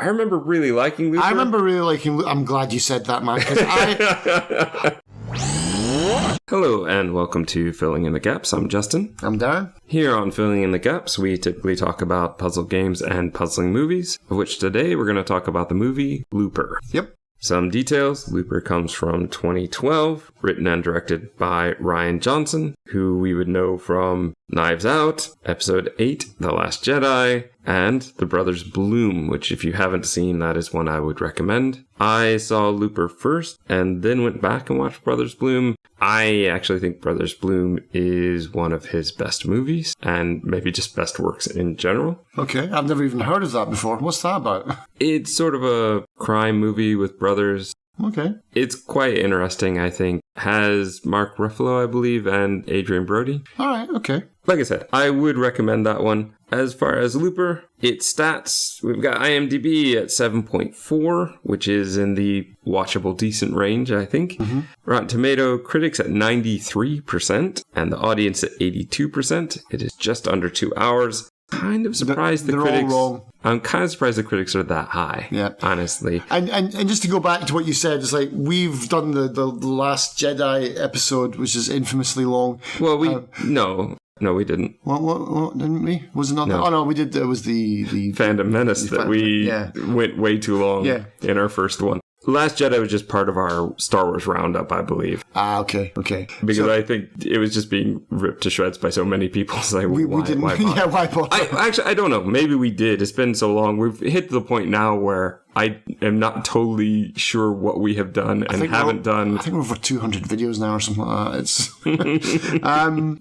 remember really liking Looper. I'm glad you said that, man. 'Cause Hello and welcome to Filling in the Gaps. I'm Justin. I'm Darren. Here on Filling in the Gaps, we typically talk about puzzle games and puzzling movies, of which today we're going to talk about the movie Looper. Yep. Some details. Looper comes from 2012, written and directed by Rian Johnson, who we would know from Knives Out, Episode 8, The Last Jedi, and The Brothers Bloom, which if you haven't seen, that is one I would recommend. I saw Looper first and then went back and watched Brothers Bloom. I actually think Brothers Bloom is one of his best movies and maybe just best works in general. Okay, I've never even heard of that before. What's that about? It's sort of a crime movie with brothers. Okay. It's quite interesting, I think. Has Mark Ruffalo, I believe, and Adrian Brody. All right, okay. Like I said, I would recommend that one. As far as Looper, its stats, we've got IMDb at 7.4, which is in the watchable decent range, I think. Mm-hmm. Rotten Tomato critics at 93% and the audience at 82%. It is just under 2 hours. Kind of surprised the critics. All wrong. I'm kind of surprised the critics are that high. Yeah, honestly. And just to go back to what you said, it's like we've done the Last Jedi episode, which is infamously long. Well, no, we didn't. What didn't we? Was it not? No. Oh no, we did. It was the Phantom Menace that we went way too long in our first one. Last Jedi was just part of our Star Wars roundup, I believe. Ah, okay. Because I think it was just being ripped to shreds by so many people. It's like, we didn't. Why bother? I don't know. Maybe we did. It's been so long. We've hit the point now where I am not totally sure what we have done and haven't done. I think we're over 200 videos now or something like that. It's,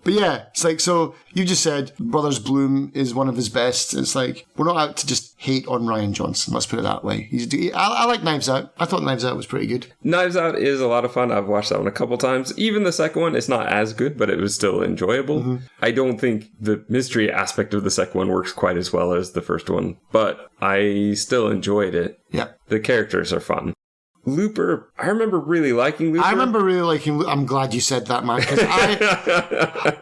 but yeah, it's like, so you just said Brothers Bloom is one of his best. It's like, we're not out to just hate on Rian Johnson. Let's put it that way. I like Knives Out. I thought Knives Out was pretty good. Knives Out is a lot of fun. I've watched that one a couple times. Even the second one, it's not as good, but it was still enjoyable. Mm-hmm. I don't think the mystery aspect of the second one works quite as well as the first one, but I still enjoyed it. Yeah. The characters are fun. Looper, I remember really liking Looper. I'm glad you said that, man, because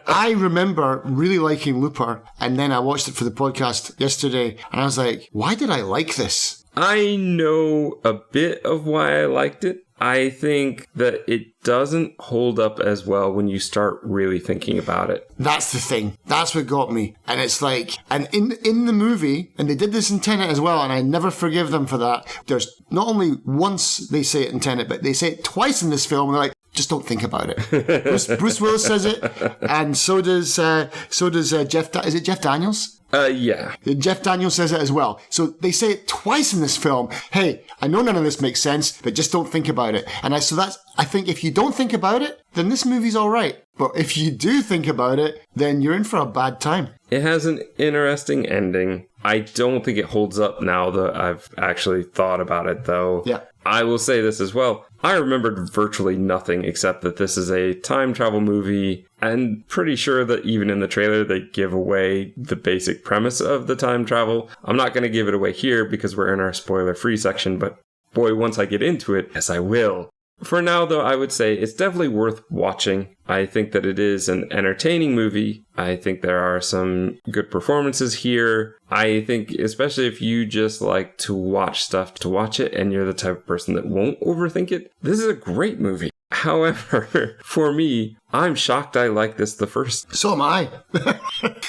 I remember really liking Looper, and then I watched it for the podcast yesterday, and I was like, why did I like this? I know a bit of why I liked it. I think that it doesn't hold up as well when you start really thinking about it. That's the thing. That's what got me. And it's like, and in the movie, and they did this in Tenet as well, and I never forgive them for that. There's not only once they say it in Tenet, but they say it twice in this film, and they're like, just don't think about it. Bruce Willis says it, and so does Jeff. Is it Jeff Daniels? Yeah. Jeff Daniels says it as well. So they say it twice in this film. Hey, I know none of this makes sense, but just don't think about it. And I think if you don't think about it, then this movie's all right. But if you do think about it, then you're in for a bad time. It has an interesting ending. I don't think it holds up now that I've actually thought about it, though. Yeah. I will say this as well. I remembered virtually nothing except that this is a time travel movie, and pretty sure that even in the trailer they give away the basic premise of the time travel. I'm not going to give it away here because we're in our spoiler-free section, but boy, once I get into it, yes, I will. For now, though, I would say it's definitely worth watching. I think that it is an entertaining movie. I think there are some good performances here. I think, especially if you just like to watch stuff to watch it and you're the type of person that won't overthink it, this is a great movie. However, for me, I'm shocked I like this the first. So am I.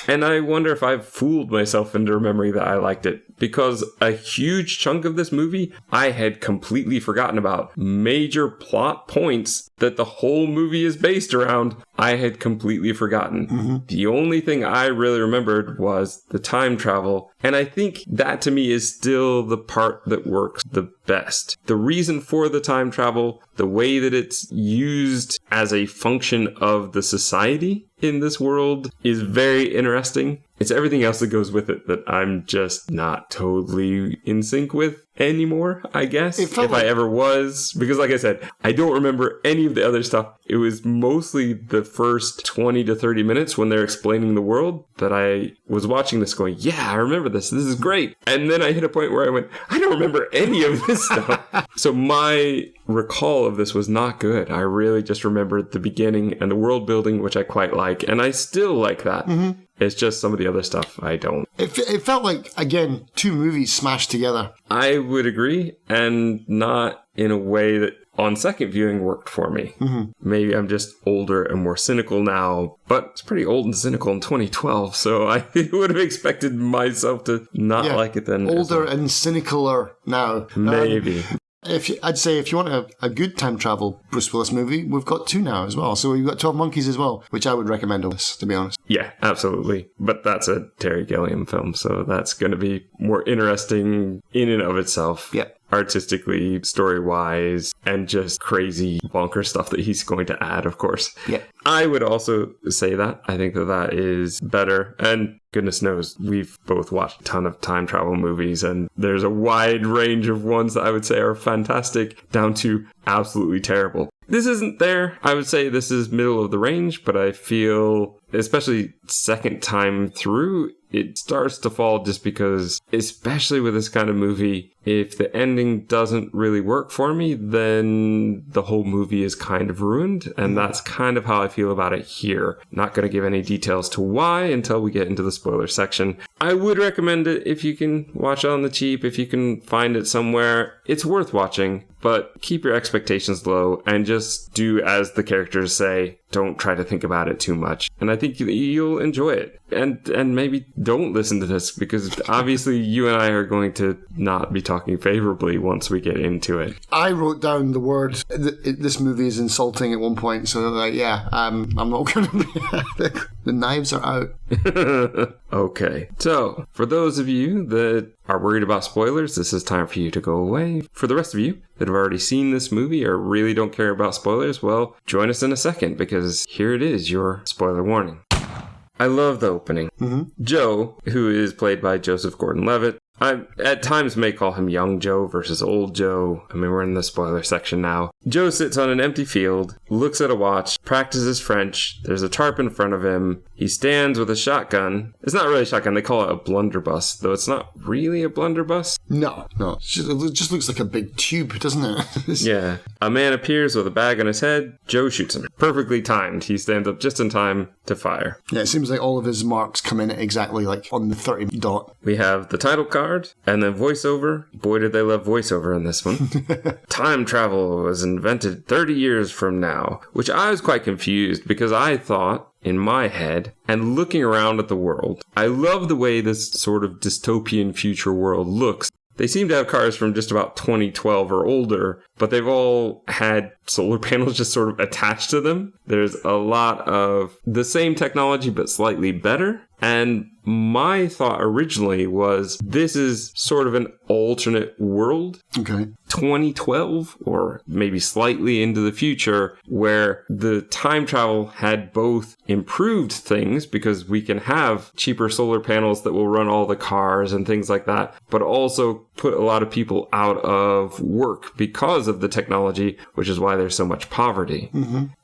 And I wonder if I've fooled myself into remembering that I liked it, because a huge chunk of this movie I had completely forgotten about. Major plot points that the whole movie is based around, I had completely forgotten. Mm-hmm. The only thing I really remembered was the time travel, and I think that to me is still the part that works the best. The reason for the time travel, the way that it's used as a function of the society in this world is very interesting. It's everything else that goes with it that I'm just not totally in sync with anymore, I guess. If I ever was. Because like I said, I don't remember any of the other stuff. It was mostly the first 20 to 30 minutes when they're explaining the world that I was watching this going, yeah, I remember this. This is great. And then I hit a point where I went, I don't remember any of this stuff. So my recall of this was not good. I really just remembered the beginning and the world building, which I quite like. And I still like that. Mm-hmm. It's just some of the other stuff I don't. It felt like, again, two movies smashed together. I would agree, and not in a way that on second viewing worked for me. Maybe I'm just older and more cynical now, but it's pretty old and cynical in 2012, so I would have expected myself to not like it then. Older and cynicaler now. Maybe. I'd say if you want a good time travel Bruce Willis movie, we've got 2 now as well. So we've got 12 Monkeys as well, which I would recommend over this, to be honest. Yeah, absolutely. But that's a Terry Gilliam film, so that's going to be more interesting in and of itself. Yeah. Artistically, story-wise, and just crazy bonker stuff that he's going to add, of course. Yeah. I would also say that. I think that is better. And goodness knows, we've both watched a ton of time travel movies, and there's a wide range of ones that I would say are fantastic, down to absolutely terrible. This isn't there. I would say this is middle of the range, but I feel, especially second time through, it starts to fall just because, especially with this kind of movie, if the ending doesn't really work for me, then the whole movie is kind of ruined. And that's kind of how I feel about it here. Not going to give any details to why until we get into the spoiler section. I would recommend it if you can watch it on the cheap, if you can find it somewhere. It's worth watching, but keep your expectations low and just do as the characters say. Don't try to think about it too much. And I think you'll enjoy it. And maybe don't listen to this, because obviously you and I are going to not be talking favorably once we get into it. I wrote down the word, this movie is insulting at one point, so I'm not going to be... The knives are out. Okay. So, for those of you that are worried about spoilers, this is time for you to go away. For the rest of you that have already seen this movie or really don't care about spoilers, well, join us in a second, because here it is, your spoiler warning. I love the opening. Joe, who is played by Joseph Gordon-Levitt, I at times may call him young Joe versus old Joe. I mean, we're in the spoiler section now. Joe sits on an empty field, looks at a watch, practices French. There's a tarp in front of him. He stands with a shotgun. It's not really a shotgun. They call it a blunderbuss, though it's not really a blunderbuss. No. It just looks like a big tube, doesn't it? Yeah. A man appears with a bag on his head. Joe shoots him. Perfectly timed. He stands up just in time to fire. Yeah, it seems like all of his marks come in at exactly like on the 30 dot. We have the title card. And then voiceover. Boy, did they love voiceover in this one. Time travel was invented 30 years from now, which I was quite confused because I thought, in my head, and looking around at the world, I love the way this sort of dystopian future world looks. They seem to have cars from just about 2012 or older, but they've all had solar panels just sort of attached to them. There's a lot of the same technology, but slightly better. And my thought originally was this is sort of an alternate world. Okay. 2012, or maybe slightly into the future, where the time travel had both improved things because we can have cheaper solar panels that will run all the cars and things like that, but also put a lot of people out of work because of the technology, which is why there's so much poverty.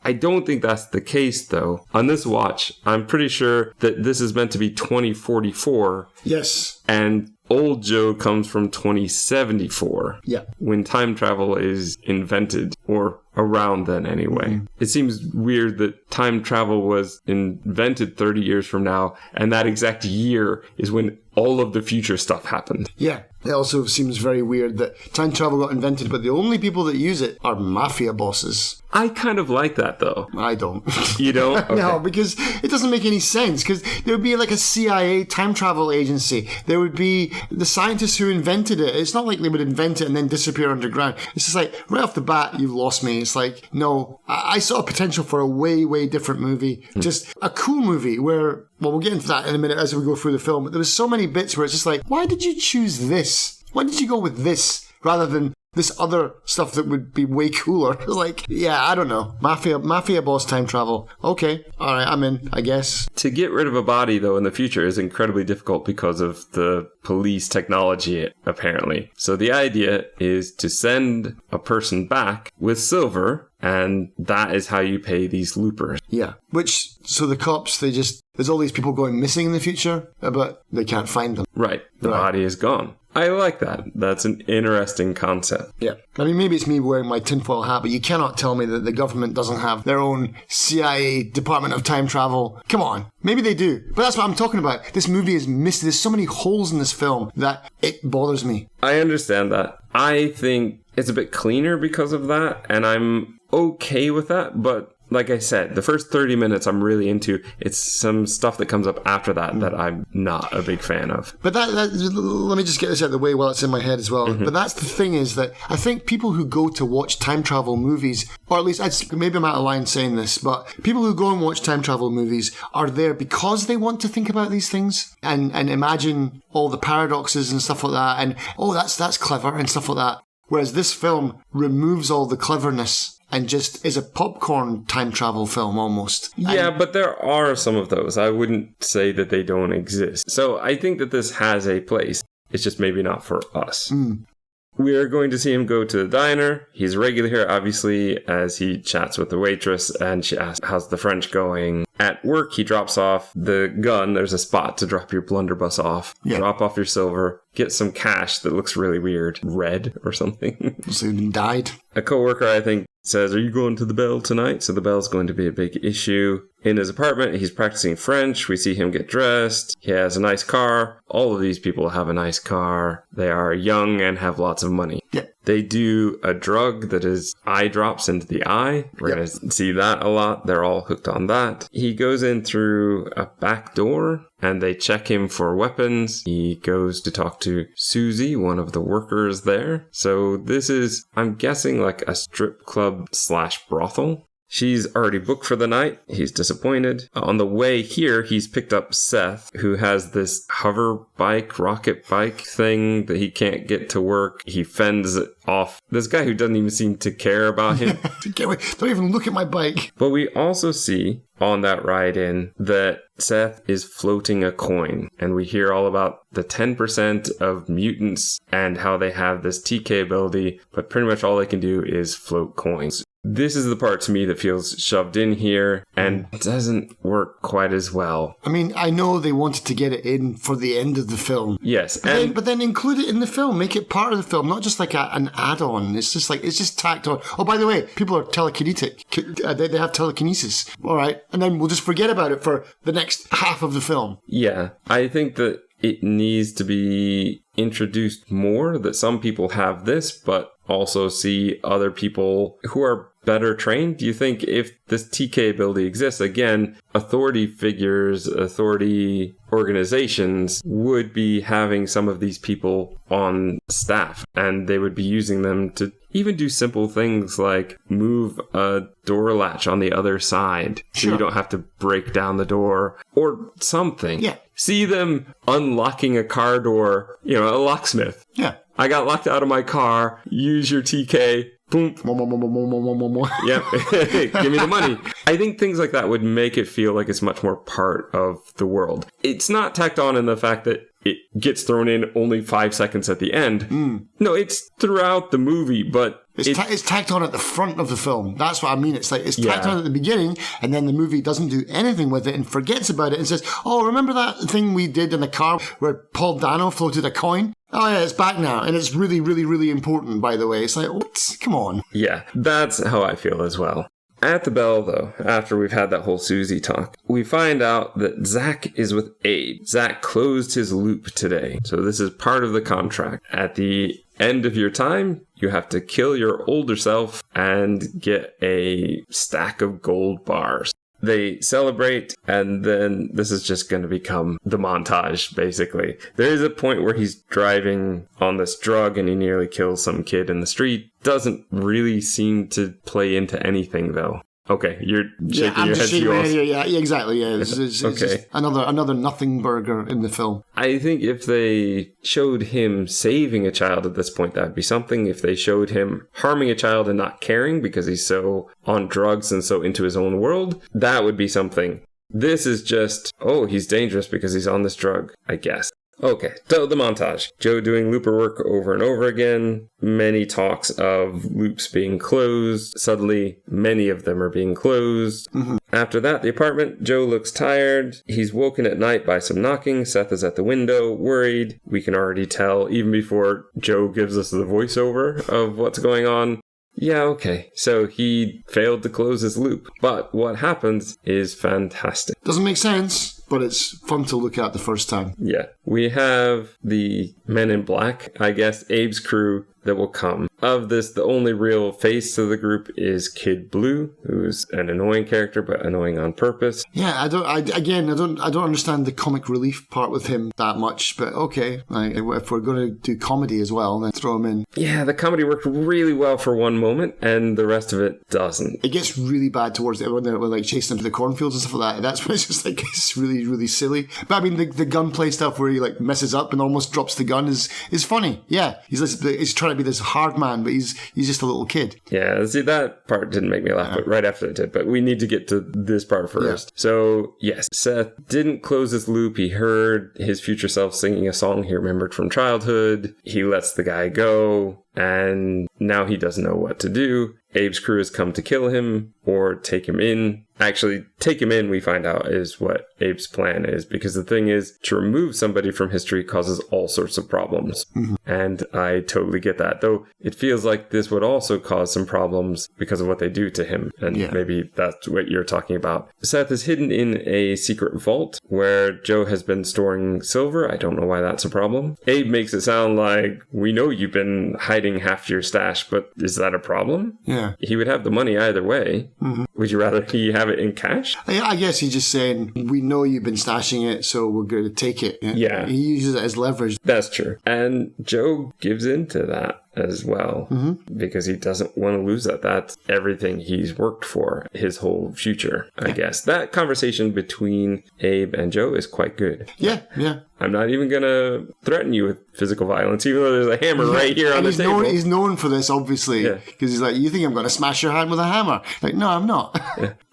I don't think that's the case, though. On this watch, I'm pretty sure that this is meant to be 2044. Yes. And old Joe comes from 2074. Yeah. When time travel is invented, or around then anyway. It seems weird that time travel was invented 30 years from now, and that exact year is when all of the future stuff happened. Yeah. It also seems very weird that time travel got invented, but the only people that use it are mafia bosses. I kind of like that, though. I don't. You don't? Okay. No, because it doesn't make any sense. Because there would be like a CIA time travel agency. There would be the scientists who invented it. It's not like they would invent it and then disappear underground. It's just like, right off the bat, you've lost me. It's like, no, I saw a potential for a way, way different movie. Just a cool movie where, well, we'll get into that in a minute as we go through the film. But there was so many bits where it's just like, why did you choose this? Why did you go with this rather than this other stuff that would be way cooler? Like, yeah, I don't know. Mafia boss time travel. Okay. All right, I'm in, I guess. To get rid of a body, though, in the future is incredibly difficult because of the police technology, apparently. So the idea is to send a person back with silver, and that is how you pay these loopers. Yeah. So the cops, they just there's all these people going missing in the future, but they can't find them. Right. The body is gone. I like that. That's an interesting concept. Yeah. I mean, maybe it's me wearing my tinfoil hat, but you cannot tell me that the government doesn't have their own CIA Department of Time Travel. Come on. Maybe they do. But that's what I'm talking about. This movie is missed. There's so many holes in this film that it bothers me. I understand that. I think it's a bit cleaner because of that, and I'm okay with that, but like I said, the first 30 minutes I'm really into. It's some stuff that comes up after that that I'm not a big fan of. But that let me just get this out of the way while it's in my head as well. But that's the thing, is that I think people who go to watch time travel movies, or at least maybe I'm out of line saying this, but people who go and watch time travel movies are there because they want to think about these things and imagine all the paradoxes and stuff like that, and that's clever and stuff like that. Whereas this film removes all the cleverness and just is a popcorn time travel film almost. Yeah, but there are some of those. I wouldn't say that they don't exist. So I think that this has a place. It's just maybe not for us. We're going to see him go to the diner. He's regular here, obviously, as he chats with the waitress, and she asks, how's the French going? At work, he drops off the gun. There's a spot to drop your blunderbuss off. Yeah. Drop off your silver. Get some cash that looks really weird. Red or something. So he died. A coworker, I think, says, are you going to the Bell tonight? So the Bell's going to be a big issue. In his apartment, he's practicing French. We see him get dressed. He has a nice car. All of these people have a nice car. They are young and have lots of money. Yeah. They do a drug that is eye drops into the eye. We're going to see that a lot. They're all hooked on that. He goes in through a back door and they check him for weapons. He goes to talk to Susie, one of the workers there. So this is, I'm guessing, like a strip club / brothel. She's already booked for the night. He's disappointed. On the way here, he's picked up Seth, who has this hover bike, rocket bike thing that he can't get to work. He fends it off this guy who doesn't even seem to care about him. Don't even look at my bike. But we also see on that ride in that Seth is floating a coin. And we hear all about the 10% of mutants and how they have this TK ability, but pretty much all they can do is float coins. This is the part to me that feels shoved in here and doesn't work quite as well. I mean, I know they wanted to get it in for the end of the film. Yes. But then include it in the film. Make it part of the film, not just like an add-on. It's just tacked on. Oh, by the way, people are telekinetic. They have telekinesis. All right. And then we'll just forget about it for the next half of the film. Yeah. I think that it needs to be introduced more, that some people have this, but also see other people who are better trained. Do you think if this TK ability exists, again, authority figures, authority organizations would be having some of these people on staff, and they would be using them to even do simple things like move a door latch on the other side so you don't have to break down the door or something. Yeah. See them unlocking a car door, a locksmith. Yeah. I got locked out of my car. Use your TK. Boom. Yep. Give me the money. I think things like that would make it feel like it's much more part of the world. It's not tacked on in the fact that it gets thrown in only 5 seconds at the end. No, it's throughout the movie, but it's tacked on at the front of the film. That's what I mean. It's like it's tacked on at the beginning, and then the movie doesn't do anything with it and forgets about it and says, "Oh, remember that thing we did in the car where Paul Dano floated a coin? Oh yeah, it's back now, and it's really, really, really important. By the way, it's like, what? Come on." Yeah, that's how I feel as well. At the Bell, though, after we've had that whole Susie talk, we find out that Zach is with Abe. Zach closed his loop today, so this is part of the contract. At the end of your time, you have to kill your older self and get a stack of gold bars. They celebrate, and then this is just going to become the montage, basically. There is a point where he's driving on this drug and he nearly kills some kid in the street. Doesn't really seem to play into anything, though. Okay, you're shaking your head. Yeah, exactly. Yeah, it's okay. Just another nothing burger in the film. I think if they showed him saving a child at this point, that'd be something. If they showed him harming a child and not caring because he's so on drugs and so into his own world, that would be something. This is just, he's dangerous because he's on this drug, I guess. Okay, so the montage. Joe doing looper work over and over again. Many talks of loops being closed. Suddenly, many of them are being closed. Mm-hmm. After that, the apartment. Joe looks tired. He's woken at night by some knocking. Seth is at the window, worried. We can already tell, even before Joe gives us the voiceover of what's going on. Yeah, okay. So he failed to close his loop. But what happens is fantastic. Doesn't make sense, but it's fun to look at the first time. Yeah. We have the Men in Black, I guess, Abe's crew that will come. Of this, the only real face to the group is Kid Blue, who's an annoying character, but annoying on purpose. Yeah, I don't understand the comic relief part with him that much, but okay. If we're going to do comedy as well, then throw him in. Yeah, the comedy worked really well for one moment, and the rest of it doesn't. It gets really bad towards the end when they're like chasing him to the cornfords and stuff like that. That's when it's just like, it's really, really silly. But I mean, the gunplay stuff where he like messes up and almost drops the gun is funny. Yeah, he's trying to be this hard man, but he's just a little kid. Yeah, see, that part didn't make me laugh, but right after it did. But we need to get to this part first. Yeah. So, yes, Seth didn't close his loop. He heard his future self singing a song he remembered from childhood. He lets the guy go, and now he doesn't know what to do. Abe's crew has come to kill him or take him in. Actually, take him in, we find out, is what Abe's plan is. Because the thing is, to remove somebody from history causes all sorts of problems. Mm-hmm. And I totally get that. Though it feels like this would also cause some problems because of what they do to him. And maybe that's what you're talking about. Seth is hidden in a secret vault where Joe has been storing silver. I don't know why that's a problem. Abe makes it sound like, we know you've been hiding half your stash, but is that a problem? Yeah. He would have the money either way. Mm-hmm. Would you rather he have it in cash? I guess he's just saying, we know you've been stashing it, so we're going to take it. Yeah. He uses it as leverage. That's true. And Joe gives in to that as well, because he doesn't want to lose that. That's everything he's worked for, his whole future, I guess. That conversation between Abe and Joe is quite good. Yeah. I'm not even going to threaten you with physical violence, even though there's a hammer right here on the table. He's known for this, obviously, because he's like, you think I'm going to smash your hand with a hammer? Like, no, I'm not.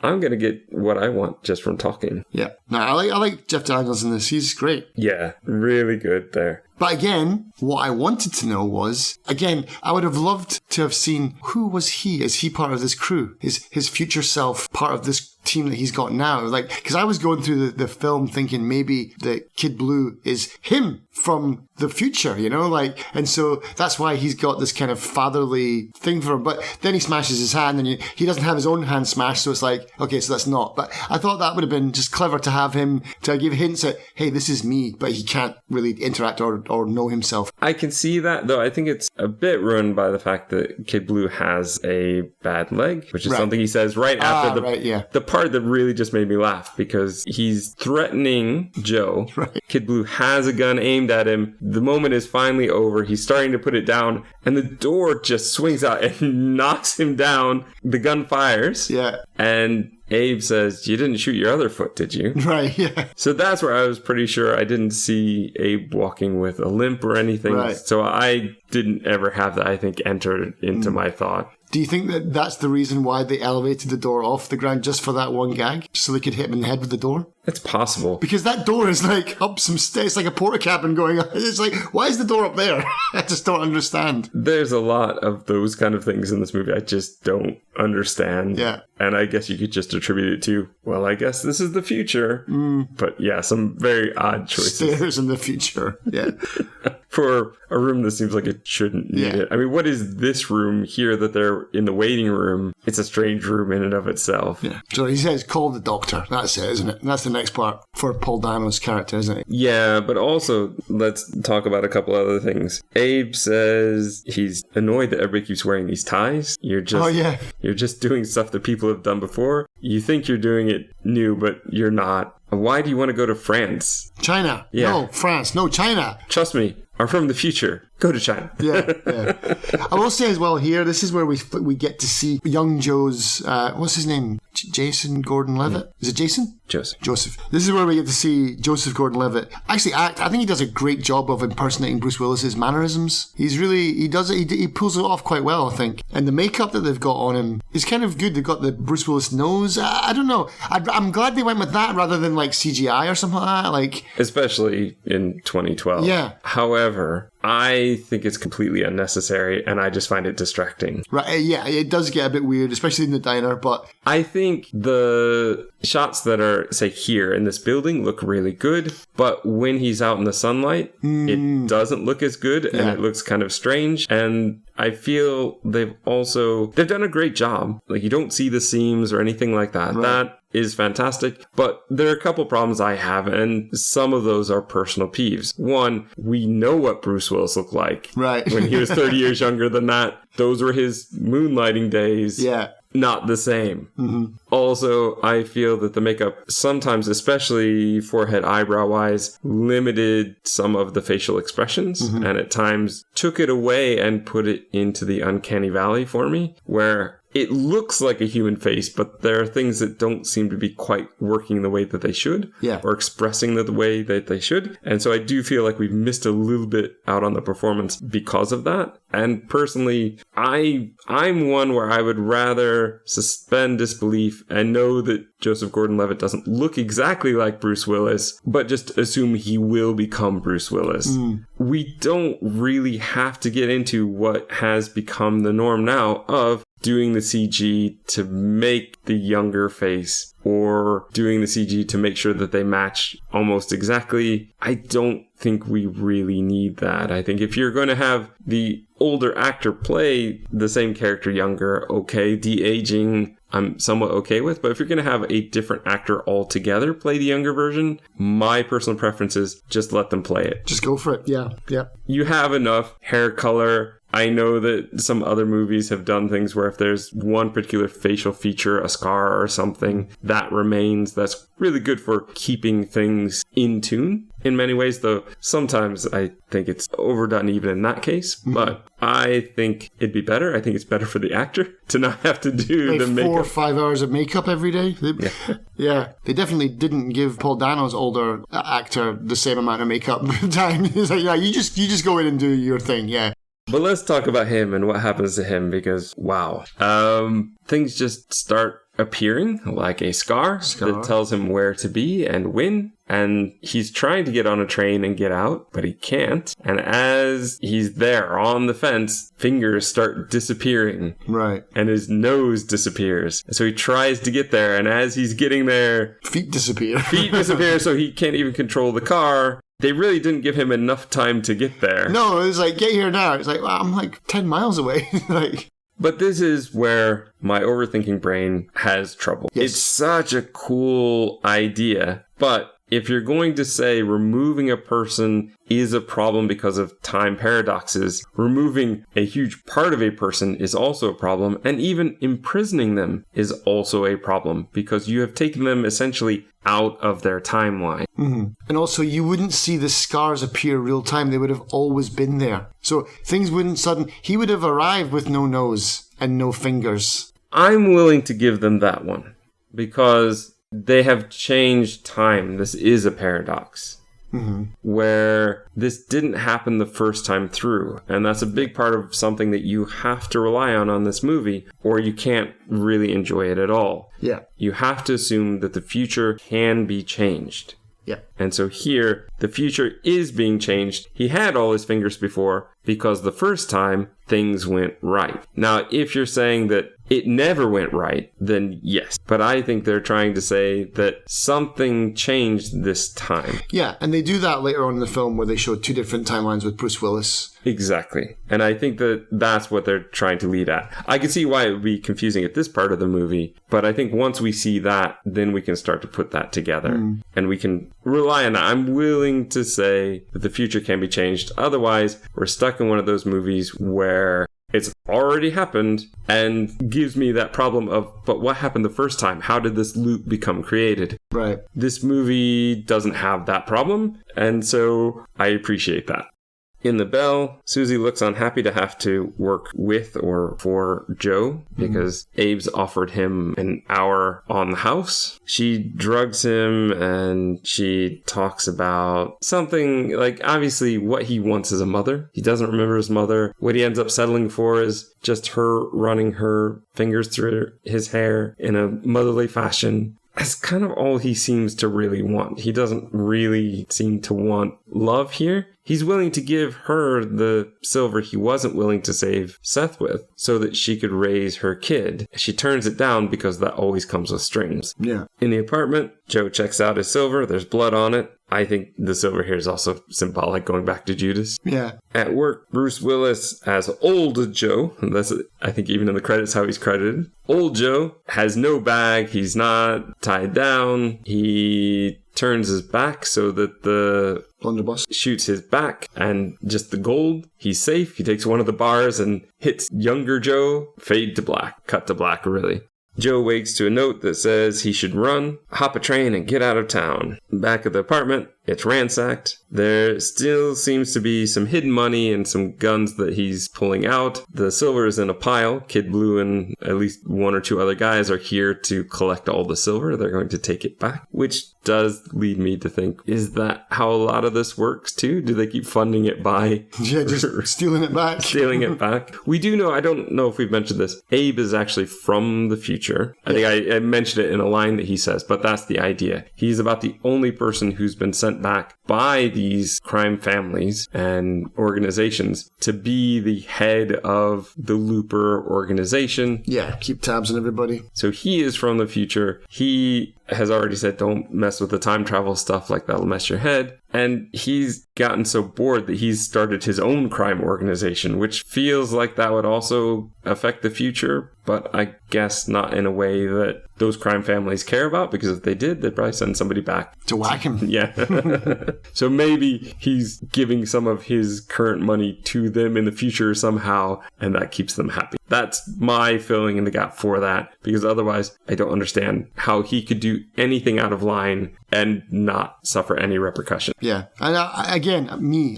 I'm going to get what I want just from talking. Yeah. No, I like Jeff Daniels in this. He's great. Yeah, really good there. But again, what I wanted to know was, I would have loved to have seen, who was he? Is he part of this crew? Is his future self part of this team that he's got now? Like, because I was going through the film thinking maybe the Kid Blue is him from the future, and so that's why he's got this kind of fatherly thing for him. But then he smashes his hand and he doesn't have his own hand smashed, so it's like, okay, so that's not. But I thought that would have been just clever to have him to give hints at, hey, this is me, but he can't really interact or know himself. I can see that, though. I think it's a bit ruined by the fact that Kid Blue has a bad leg, which is something he says right after the part that really just made me laugh, because he's threatening Joe. Right. Kid Blue has a gun aimed at him. The moment is finally over. He's starting to put it down, and the door just swings out and knocks him down. The gun fires. Yeah. And Abe says, you didn't shoot your other foot, did you? Right, yeah. So that's where I was pretty sure I didn't see Abe walking with a limp or anything. Right. So I didn't ever have that, I think, enter into my thought. Do you think that that's the reason why they elevated the door off the ground just for that one gag? So they could hit him in the head with the door? It's possible. Because that door is like up some stairs, it's like a porta cabin going on. It's like, why is the door up there? I just don't understand. There's a lot of those kind of things in this movie I just don't understand. Yeah. And I guess you could just attribute it to, well, I guess this is the future. But yeah, some very odd choices. Stairs in the future. Yeah. For a room that seems like it shouldn't need it. I mean, what is this room here that they're in the waiting room? It's a strange room in and of itself. Yeah. So he says, call the doctor. That's it, isn't it? That's the next part for Paul Dano's character, isn't it? Yeah, but also, let's talk about a couple other things. Abe says he's annoyed that everybody keeps wearing these ties. You're just doing stuff that people have done before. You think you're doing it new, but you're not. Why do you want to go to France? China. Yeah. No, France. No, China. Trust me, I'm from the future. Go to China. Yeah. I will say as well here, this is where we get to see young Joe's, what's his name? Jason Gordon-Levitt. Is it Jason? Joseph. This is where we get to see Joseph Gordon-Levitt actually act. I think he does a great job of impersonating Bruce Willis's mannerisms. He pulls it off quite well, I think. And the makeup that they've got on him is kind of good. They've got the Bruce Willis nose. I don't know. I'm glad they went with that rather than like CGI or something like that. Like, especially in 2012. Yeah. However, I think it's completely unnecessary, and I just find it distracting. Right, yeah, it does get a bit weird, especially in the diner, but... I think the shots that are, say, here in this building look really good, but when he's out in the sunlight, it doesn't look as good, and it looks kind of strange, and I feel they've done a great job. Like, you don't see the seams or anything like that. Right. That is fantastic, but there are a couple problems I have, and some of those are personal peeves. One, we know what Bruce Willis looked like when he was 30 years younger than that. Those were his moonlighting days. Yeah. Not the same. Mm-hmm. Also, I feel that the makeup sometimes, especially forehead, eyebrow-wise, limited some of the facial expressions, and at times took it away and put it into the uncanny valley for me, where it looks like a human face, but there are things that don't seem to be quite working the way that they should, or expressing the way that they should. And so I do feel like we've missed a little bit out on the performance because of that. And personally, I'm one where I would rather suspend disbelief and know that Joseph Gordon-Levitt doesn't look exactly like Bruce Willis, but just assume he will become Bruce Willis. We don't really have to get into what has become the norm now of doing the CG to make the younger face or doing the CG to make sure that they match almost exactly. I don't think we really need that. I think if you're going to have the older actor play the same character younger, okay, de-aging, I'm somewhat okay with. But if you're going to have a different actor altogether play the younger version, my personal preference is just let them play it. Just go for it. Yeah. You have enough hair color. I know that some other movies have done things where if there's one particular facial feature, a scar or something, that remains. That's really good for keeping things in tune in many ways, though sometimes I think it's overdone even in that case. But I think it'd be better. I think it's better for the actor to not have to do the makeup. 4 or 5 hours of makeup every day. Yeah. They definitely didn't give Paul Dano's older actor the same amount of makeup time. He's like, yeah, you just go in and do your thing. Yeah. But let's talk about him and what happens to him because, wow. Things just start appearing like a scar that tells him where to be and when. And he's trying to get on a train and get out, but he can't. And as he's there on the fence, fingers start disappearing. Right. And his nose disappears. So he tries to get there. And as he's getting there... Feet disappear. So he can't even control the car. They really didn't give him enough time to get there. No, it was like, get here now. It's like, well, I'm like 10 miles away. But this is where my overthinking brain has trouble. Yes. It's such a cool idea, but if you're going to say removing a person is a problem because of time paradoxes, removing a huge part of a person is also a problem, and even imprisoning them is also a problem because you have taken them essentially out of their timeline. And also, you wouldn't see the scars appear real time. They would have always been there. So things wouldn't he would have arrived with no nose and no fingers. I'm willing to give them that one because they have changed time. This is a paradox. Where this didn't happen the first time through. And that's a big part of something that you have to rely on this movie, or you can't really enjoy it at all. Yeah. You have to assume that the future can be changed. Yeah. And so here, the future is being changed. He had all his fingers before because the first time things went right. Now, if you're saying that it never went right, then yes. But I think they're trying to say that something changed this time. Yeah, and they do that later on in the film where they show 2 different timelines with Bruce Willis. Exactly. And I think that that's what they're trying to lead at. I can see why it would be confusing at this part of the movie, but I think once we see that, then we can start to put that together. And we can rely on that. I'm willing to say that the future can be changed. Otherwise, we're stuck in one of those movies where it's already happened and gives me that problem of, but what happened the first time? How did this loop become created? Right. This movie doesn't have that problem, and so I appreciate that. In the Bell, Susie looks unhappy to have to work with or for Joe because Abe's offered him an hour on the house. She drugs him and she talks about something like obviously what he wants as a mother. He doesn't remember his mother. What he ends up settling for is just her running her fingers through his hair in a motherly fashion. That's kind of all he seems to really want. He doesn't really seem to want love here. He's willing to give her the silver he wasn't willing to save Seth with so that she could raise her kid. She turns it down because that always comes with strings. Yeah. In the apartment, Joe checks out his silver. There's blood on it. I think the silver here is also symbolic, going back to Judas. Yeah. At work, Bruce Willis as Old Joe. That's, I think, even in the credits, how he's credited. Old Joe has no bag. He's not tied down. He turns his back so that the blunderbuss shoots his back and just the gold. He's safe. He takes one of the bars and hits younger Joe. Fade to black. Cut to black, really. Joe wakes to a note that says he should run, hop a train, and get out of town. Back at the apartment, it's ransacked. There still seems to be some hidden money and some guns that he's pulling out. The silver is in a pile. Kid Blue and at least one or two other guys are here to collect all the silver. They're going to take it back, which does lead me to think, is that how a lot of this works too? Do they keep funding it by... Yeah, just stealing it back. Stealing it back. We do know, I don't know if we've mentioned this, Abe is actually from the future. I think I mentioned it in a line that he says, but that's the idea. He's about the only person who's been sent back by these crime families and organizations to be the head of the Looper organization. Yeah, keep tabs on everybody. So he is from the future. He has already said, don't mess with the time travel stuff, like that'll mess your head. And he's gotten so bored that he's started his own crime organization, which feels like that would also affect the future, but I guess not in a way that those crime families care about, because if they did, they'd probably send somebody back to whack him. Yeah. So maybe he's giving some of his current money to them in the future somehow, and that keeps them happy. That's my filling in the gap for that, because otherwise I don't understand how he could do anything out of line and not suffer any repercussion. Yeah. And I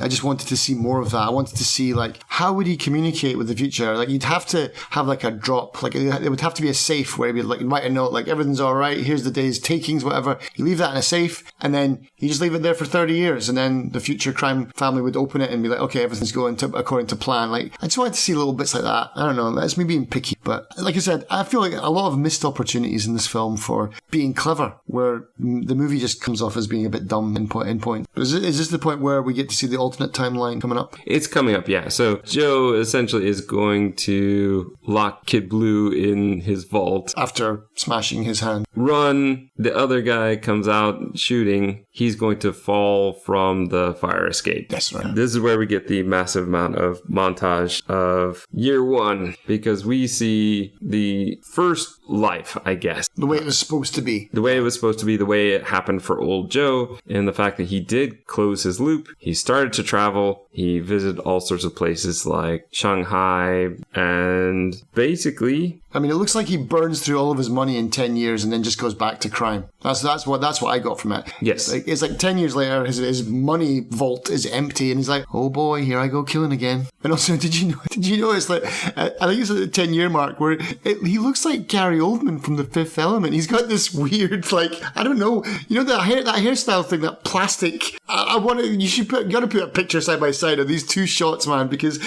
just wanted to see more of that. I wanted to see, like, how would he communicate with the future? Like, you'd have to have, like, a drop. Like, it would have to be a safe where he'd, like, write a note, like, everything's all right, here's the day's takings, whatever. You leave that in a safe, and then you just leave it there for 30 years, and then the future crime family would open it and be like, okay, everything's going according to plan. Like, I just wanted to see little bits like that. I don't know, that's me being picky. But, like I said, I feel like a lot of missed opportunities in this film for being clever, where the movie just comes off as being a bit dumb in point. Is this the point where we get to see the alternate timeline coming up? It's coming up, yeah. So Joe essentially is going to lock Kid Blue in his vault. After smashing his hand. Run. The other guy comes out shooting. He's going to fall from the fire escape. That's right. This is where we get the massive amount of montage of year one, because we see the first life, I guess. The way it was supposed to be. The way it was supposed to be, the way it happened for old Joe, and the fact that he did close his loop. He started to travel. He visited all sorts of places like Shanghai, and basically... I mean, it looks like he burns through all of his money in 10 years and then just goes back to crime. That's what I got from it. Yes. It's like 10 years later, his money vault is empty, and he's like, oh boy, here I go killing again. And also, did you notice, like, I think it's at the 10-year mark where he looks like Gary Oldman from The Fifth Element. He's got this weird, like, I don't know, you know, that hairstyle thing, that plastic. You gotta put a picture side by side of these two shots, man, because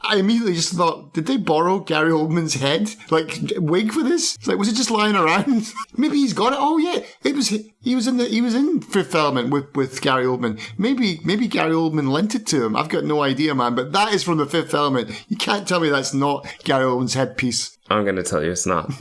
I immediately just thought, did they borrow Gary Oldman's head, like, wig for this? Like, was it just lying around? Maybe he's got it. Oh yeah, he was in Fifth Element with Gary Oldman. Maybe Gary Oldman lent it to him. I've got no idea, man. But that is from The Fifth Element. You can't tell me that's not Gary Oldman's headpiece. I'm going to tell you it's not.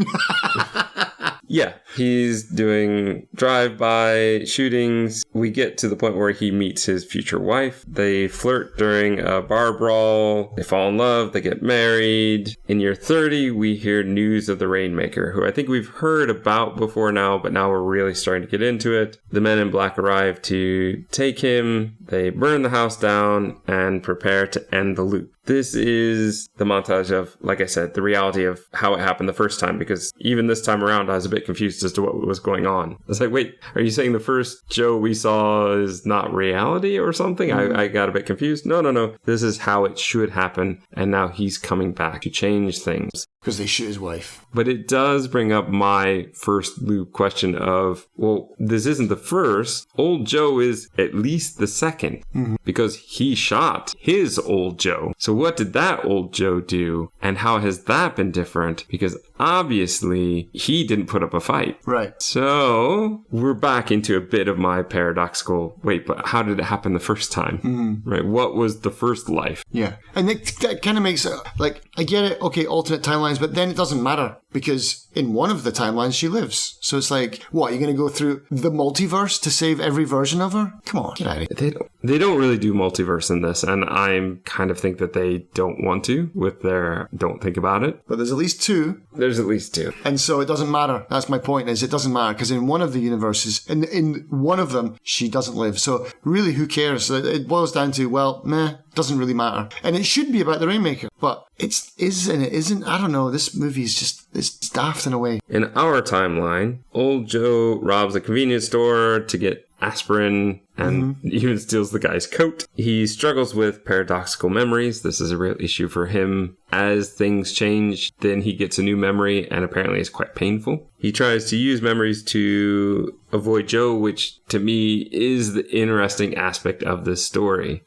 Yeah, he's doing drive-by shootings. We get to the point where he meets his future wife. They flirt during a bar brawl. They fall in love. They get married. In year 30, we hear news of the Rainmaker, who I think we've heard about before now, but now we're really starting to get into it. The men in black arrive to take him. They burn the house down and prepare to end the loop. This is the montage of, like I said, the reality of how it happened the first time, because even this time around, I was a bit confused as to what was going on. I was like, wait, are you saying the first Joe we saw is not reality or something. I got a bit confused. No. This is how it should happen. And now he's coming back to change things. Because they shoot his wife. But it does bring up my first loop question of, well, this isn't the first. Old Joe is at least the second. Because he shot his old Joe. So what did that old Joe do? And how has that been different? Because obviously he didn't put up a fight. Right. So we're back into a bit of my paradoxical, wait, but how did it happen the first time? Right. What was the first life? Yeah. And that kind of makes it, like, I get it. Okay, alternate timelines, but then it doesn't matter because in one of the timelines she lives. So it's like, what, you're going to go through the multiverse to save every version of her? Come on, get out of here. They don't really do multiverse in this, and I kind of think that they don't want to with their don't think about it. But there's at least two. There's at least two. And so it doesn't matter. That's my point, is it doesn't matter because in one of the universes, in one of them, she doesn't live. So really, who cares? It boils down to, well, meh, doesn't really matter. And it should be about the Rainmaker, but it is and it isn't. I don't know. This movie is just, it's daft in a way. In our timeline, old Joe robs a convenience store to get aspirin and even steals the guy's coat. He struggles with paradoxical memories. This is a real issue for him. As things change, then he gets a new memory and apparently it's quite painful. He tries to use memories to avoid Joe, which to me is the interesting aspect of this story.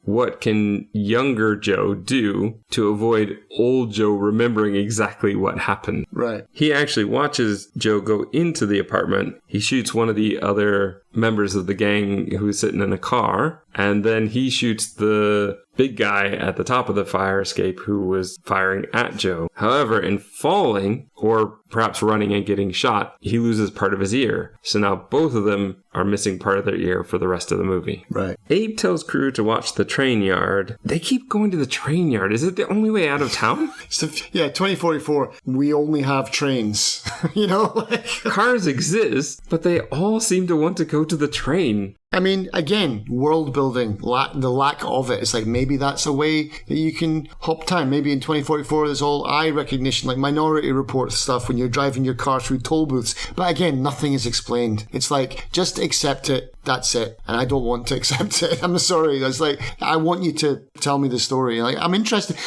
What can younger Joe do to avoid old Joe remembering exactly what happened? Right. He actually watches Joe go into the apartment. He shoots one of the other members of the gang who's sitting in a car, and then he shoots the big guy at the top of the fire escape who was firing at Joe. However, in falling, or perhaps running and getting shot, he loses part of his ear. So now both of them are missing part of their ear for the rest of the movie. Right. Abe tells crew to watch the train yard. They keep going to the train yard. Is it the only way out of town? So, yeah, 2044, we only have trains. You know? Cars exist, but they all seem to want to go to the train. I mean, again, world building, the lack of it. It's like maybe that's a way that you can hop time. Maybe in 2044 there's all eye recognition, like Minority Report stuff when you're driving your car through toll booths. But again, nothing is explained. It's like, just accept it. That's it. And I don't want to accept it. I'm sorry. It's like, I want you to tell me the story. Like, I'm interested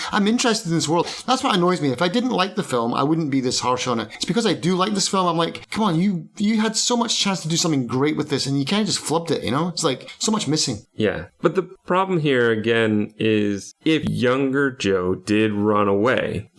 in this world. That's what annoys me. If I didn't like the film, I wouldn't be this harsh on it. It's because I do like this film. I'm like, come on, you had so much chance to do something great with this and you kind of just flubbed it, you know? It's like so much missing. Yeah. But the problem here again is if younger Joe did run away,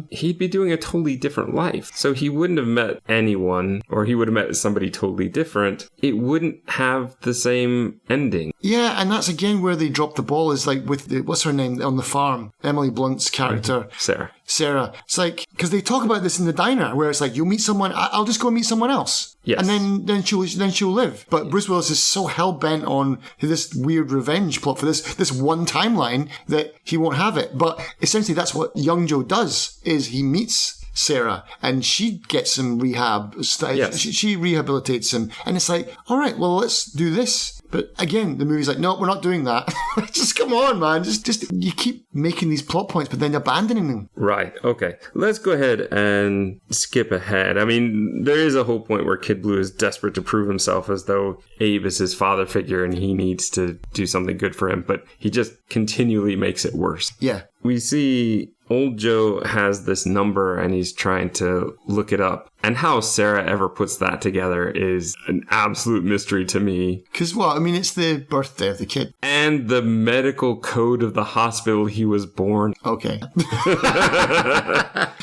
he'd be doing a totally different life. So he wouldn't have met anyone, or he would have met somebody totally different. It wouldn't have the same ending. Yeah, and that's again where they dropped the ball, is like with what's her name on the farm? Emily Blunt's character. Sarah. It's like, because they talk about this in the diner where it's like, you'll meet someone, I'll just go meet someone else. Yes. And then she'll live. But Bruce Willis is so hell-bent on this weird revenge plot for this one timeline that he won't have it. But essentially that's what young Joe does, is he meets Sarah and she gets him rehab. Yes. She rehabilitates him. And it's like, all right, well, let's do this. But again, the movie's like, no, we're not doing that. Just come on, man. Just you keep making these plot points, but then abandoning them. Right. Okay. Let's go ahead and skip ahead. I mean, there is a whole point where Kid Blue is desperate to prove himself, as though Abe is his father figure and he needs to do something good for him, but he just continually makes it worse. Yeah. We see old Joe has this number and he's trying to look it up. And how Sarah ever puts that together is an absolute mystery to me. Because what? I mean, it's the birthday of the kid. And the medical code of the hospital he was born. Okay.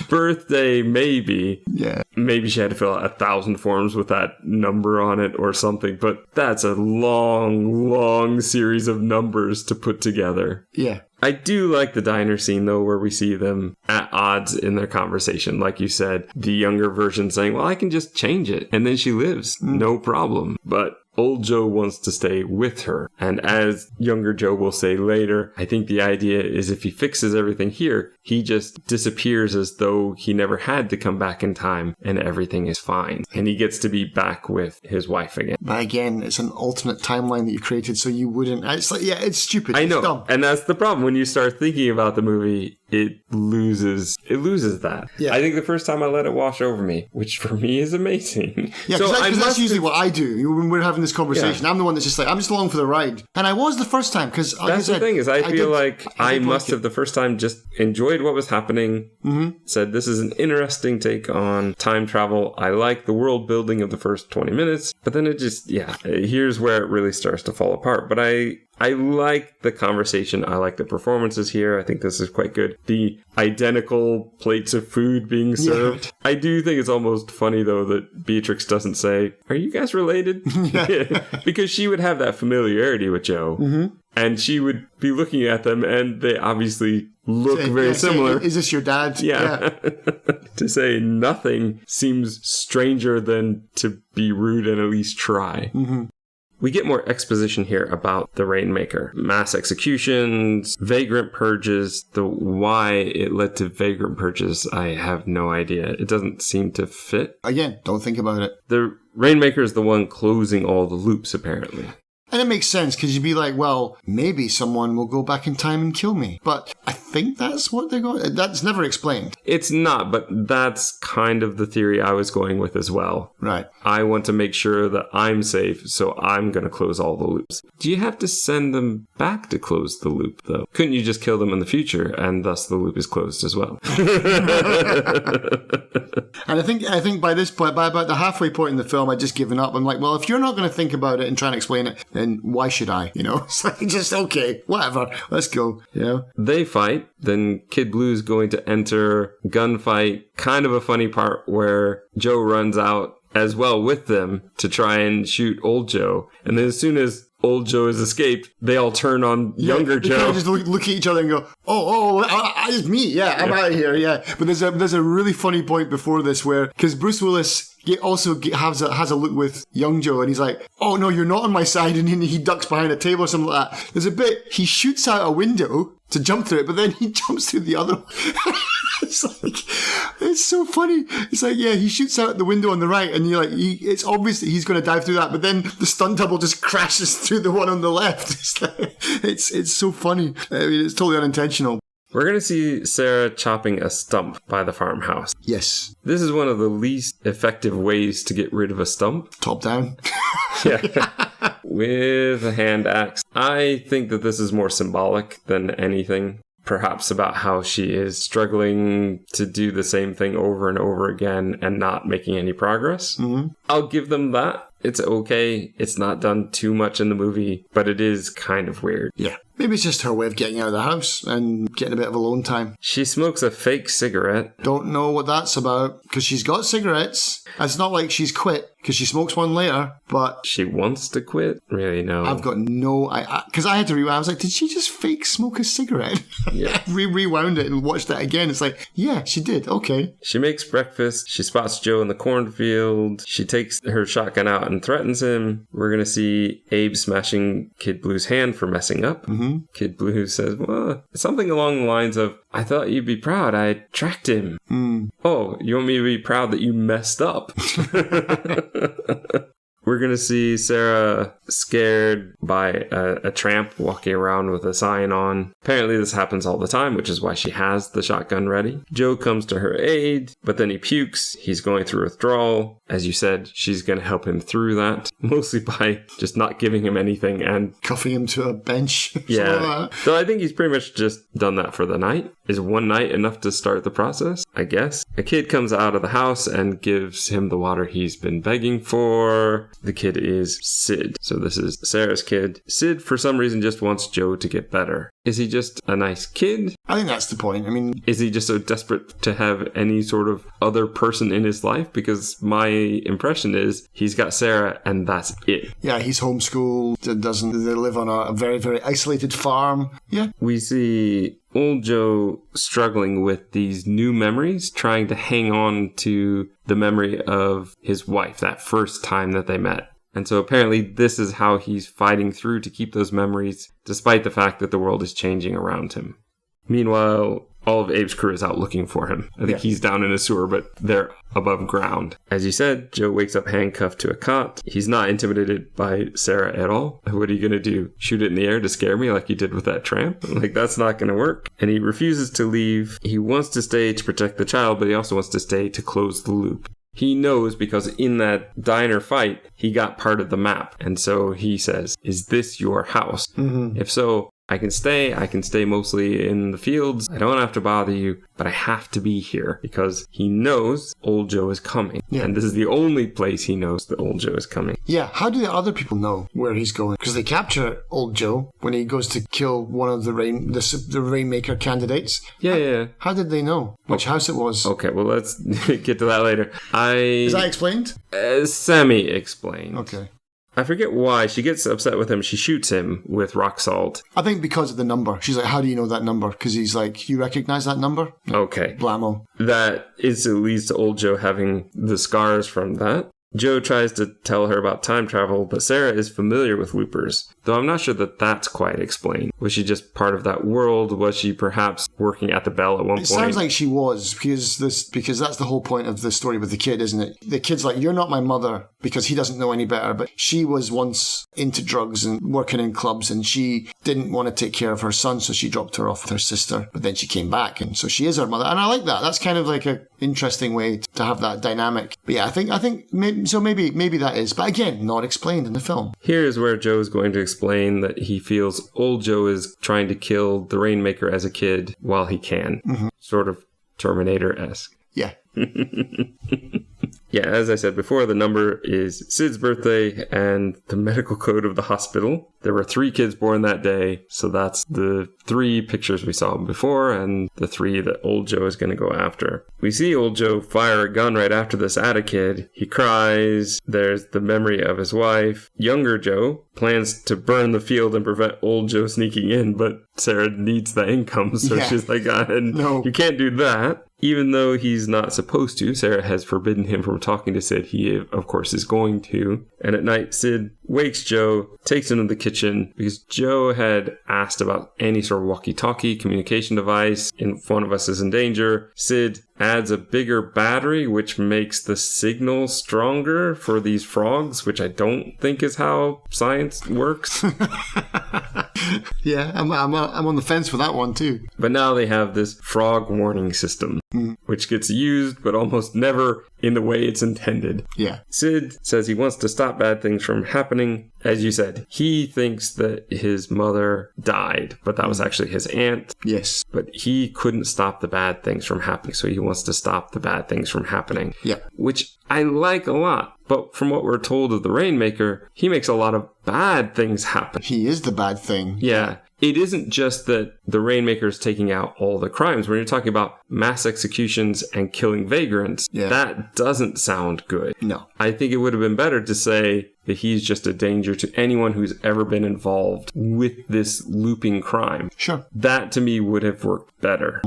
Birthday, maybe. Yeah. Maybe she had to fill out 1,000 forms with that number on it or something. But that's a long, long series of numbers to put together. Yeah. I do like the diner scene, though, where we see them at odds in their conversation. Like you said, the younger version saying, well, I can just change it. And then she lives. No problem. But old Joe wants to stay with her. And as younger Joe will say later, I think the idea is if he fixes everything here, he just disappears as though he never had to come back in time and everything is fine. And he gets to be back with his wife again. But again, it's an alternate timeline that you created so you wouldn't. It's like, yeah, it's stupid. I know. It's dumb. And that's the problem. When you start thinking about the movie, it loses that. Yeah. I think the first time I let it wash over me, which for me is amazing. Yeah, because that's usually what I do when we're having this conversation. Yeah. I'm the one that's just like, I'm just along for the ride. And I was the first time, because that's the thing, is I feel like I must have the first time just enjoyed what was happening, said this is an interesting take on time travel. I like the world building of the first 20 minutes, but then it just, here's where it really starts to fall apart. But I like the conversation. I like the performances here. I think this is quite good. The identical plates of food being served. Yeah. I do think it's almost funny, though, that Beatrix doesn't say, are you guys related? Because she would have that familiarity with Joe. And she would be looking at them, and they obviously look very similar. Is this your dad? Yeah. To say nothing seems stranger than to be rude and at least try. We get more exposition here about the Rainmaker. Mass executions, vagrant purges. The why it led to vagrant purges, I have no idea. It doesn't seem to fit. Again, don't think about it. The Rainmaker is the one closing all the loops, apparently. And it makes sense, because you'd be like, well, maybe someone will go back in time and kill me. But I think that's what they're going... That's never explained. It's not, but that's kind of the theory I was going with as well. Right. I want to make sure that I'm safe, so I'm going to close all the loops. Do you have to send them back to close the loop, though? Couldn't you just kill them in the future, and thus the loop is closed as well? And I think by this point, by about the halfway point in the film, I'd just given up. I'm like, well, if you're not going to think about it and try and explain it, then why should I? You know, it's like, just, okay, whatever, let's go. You know? They fight. Then Kid Blue's going to enter, gunfight. Kind of a funny part where Joe runs out as well with them to try and shoot old Joe. And then as soon as old Joe has escaped, they all turn on younger Joe. Kind of just look at each other and go, it's me. Yeah, I'm out of here. Yeah. But there's a really funny point before this where, because Bruce Willis also has a look with young Joe, and he's like, oh no, you're not on my side, and he ducks behind a table or something like that. There's a bit, he shoots out a window to jump through it, but then he jumps through the other one. It's like, it's so funny. It's like, yeah, he shoots out the window on the right, and you're like, it's obvious that he's going to dive through that, but then the stunt double just crashes through the one on the left. It's like, it's so funny. I mean, it's totally unintentional. We're going to see Sarah chopping a stump by the farmhouse. Yes. This is one of the least effective ways to get rid of a stump. Top down. Yeah. With a hand axe. I think that this is more symbolic than anything. Perhaps about how she is struggling to do the same thing over and over again and not making any progress. Mm-hmm. I'll give them that. It's okay. It's not done too much in the movie, but it is kind of weird. Yeah. Maybe it's just her way of getting out of the house and getting a bit of alone time. She smokes a fake cigarette. Don't know what that's about, because she's got cigarettes. It's not like she's quit, because she smokes one later, but... She wants to quit? Really, no. I've got no... Because I had to rewind. I was like, did she just fake smoke a cigarette? Yeah. Rewound it and watched that again. It's like, yeah, she did. Okay. She makes breakfast. She spots Joe in the cornfield. She takes her shotgun out and threatens him. We're going to see Abe smashing Kid Blue's hand for messing up. Mm-hmm. Kid Blue says, well, something along the lines of, I thought you'd be proud. I tracked him. Mm. Oh, you want me to be proud that you messed up? We're going to see Sarah scared by a tramp walking around with a sign on. Apparently this happens all the time, which is why she has the shotgun ready. Joe comes to her aid, but then he pukes. He's going through withdrawal. As you said, she's going to help him through that, mostly by just not giving him anything and cuffing him to a bench. Yeah. So I think he's pretty much just done that for the night. Is one night enough to start the process? I guess. A kid comes out of the house and gives him the water he's been begging for. The kid is Sid. So this is Sarah's kid. Sid, for some reason, just wants Joe to get better. Is he just a nice kid? I think that's the point. I mean... Is he just so desperate to have any sort of other person in his life? Because my impression is he's got Sarah and that's it. Yeah, he's homeschooled. They live on a very, very isolated farm. Yeah. We see old Joe struggling with these new memories, trying to hang on to the memory of his wife, that first time that they met. And so apparently this is how he's fighting through to keep those memories, despite the fact that the world is changing around him. Meanwhile, all of Abe's crew is out looking for him. I think he's down in a sewer, but they're above ground. As you said, Joe wakes up handcuffed to a cot. He's not intimidated by Sarah at all. What are you going to do? Shoot it in the air to scare me like you did with that tramp? Like, that's not going to work. And he refuses to leave. He wants to stay to protect the child, but he also wants to stay to close the loop. He knows because in that diner fight, he got part of the map. And so he says, is this your house? If so, I can stay mostly in the fields. I don't have to bother you, but I have to be here because he knows old Joe is coming. Yeah. And this is the only place he knows that old Joe is coming. Yeah, how do the other people know where he's going? Because they capture old Joe when he goes to kill one of the Rainmaker candidates. Yeah. How did they know which house it was? Okay, well, let's get to that later. Is that explained? Semi-explained. Okay. I forget why. She gets upset with him. She shoots him with rock salt. I think because of the number. She's like, how do you know that number? Because he's like, you recognize that number? Okay. Blammo. That instantly leads to old Joe having the scars from that. Joe tries to tell her about time travel, but Sarah is familiar with loopers, though I'm not sure that that's quite explained. Was she just part of that world? Was she perhaps working at the Bell at one point? It sounds like she was, because that's the whole point of the story with the kid, isn't it? The kid's like, you're not my mother, because he doesn't know any better, but she was once into drugs and working in clubs, and she didn't want to take care of her son, so she dropped her off with her sister, but then she came back, and so she is her mother. And I like that. That's kind of like an interesting way to have that dynamic. But yeah, I think maybe that is, but again, not explained in the film. Here's where Joe's going to explain that he feels old Joe is trying to kill the Rainmaker as a kid while he can. Sort of Terminator-esque. Yeah. Yeah, as I said before, the number is Sid's birthday and the medical code of the hospital. There were 3 kids born that day, so that's the 3 pictures we saw before and the 3 that old Joe is going to go after. We see old Joe fire a gun right after this at a kid. He cries. There's the memory of his wife. Younger Joe plans to burn the field and prevent old Joe sneaking in, but Sarah needs the income, so she's like, no, you can't do that. Even though he's not supposed to, Sarah has forbidden him from talking to Sid. He, of course, is going to. And at night, Sid wakes Joe, takes him to the kitchen, because Joe had asked about any sort of walkie-talkie communication device. If one of us is in danger, Sid adds a bigger battery, which makes the signal stronger for these frogs, which I don't think is how science works. Yeah, I'm on the fence for that one too. But now they have this frog warning system, which gets used, but almost never in the way it's intended. Yeah. Sid says he wants to stop bad things from happening. As you said, he thinks that his mother died, but that was actually his aunt. Yes. But he couldn't stop the bad things from happening, so he wants to stop the bad things from happening. Yeah. Which I like a lot. But from what we're told of the Rainmaker, he makes a lot of bad things happen. He is the bad thing. Yeah. It isn't just that the Rainmaker is taking out all the crimes. When you're talking about mass executions and killing vagrants, that doesn't sound good. No. I think it would have been better to say that he's just a danger to anyone who's ever been involved with this looping crime. Sure. That, to me, would have worked better.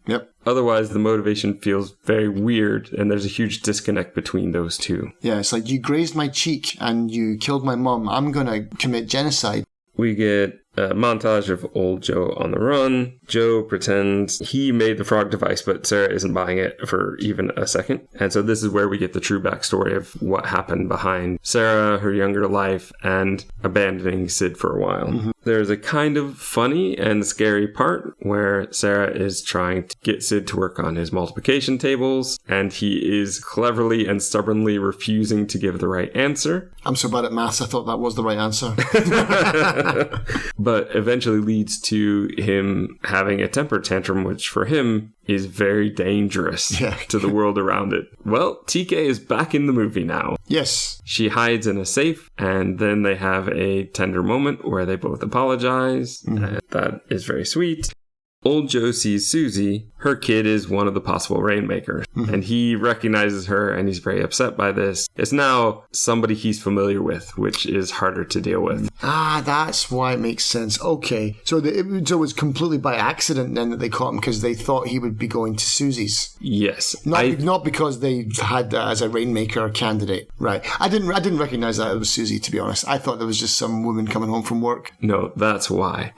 Yep. Otherwise, the motivation feels very weird, and there's a huge disconnect between those two. Yeah, it's like, you grazed my cheek and you killed my mom. I'm going to commit genocide. We get a montage of old Joe on the run. Joe pretends he made the frog device, but Sarah isn't buying it for even a second. And so this is where we get the true backstory of what happened behind Sarah, her younger life, and abandoning Sid for a while. There's a kind of funny and scary part where Sarah is trying to get Sid to work on his multiplication tables, and he is cleverly and stubbornly refusing to give the right answer. I'm so bad at maths, I thought that was the right answer. But eventually leads to him having a temper tantrum, which for him is very dangerous to the world around it. Well, TK is back in the movie now. Yes. She hides in a safe, and then they have a tender moment where they both apologize. And that is very sweet. Old Joe sees Susie. Her kid is one of the possible Rainmakers. And he recognizes her, and he's very upset by this. It's now somebody he's familiar with, which is harder to deal with. Ah, that's why it makes sense. Okay. So it was completely by accident then that they caught him, because they thought he would be going to Susie's. Yes. Not because they had that as a Rainmaker candidate. Right. I didn't recognize that it was Susie, to be honest. I thought there was just some woman coming home from work. No, that's why.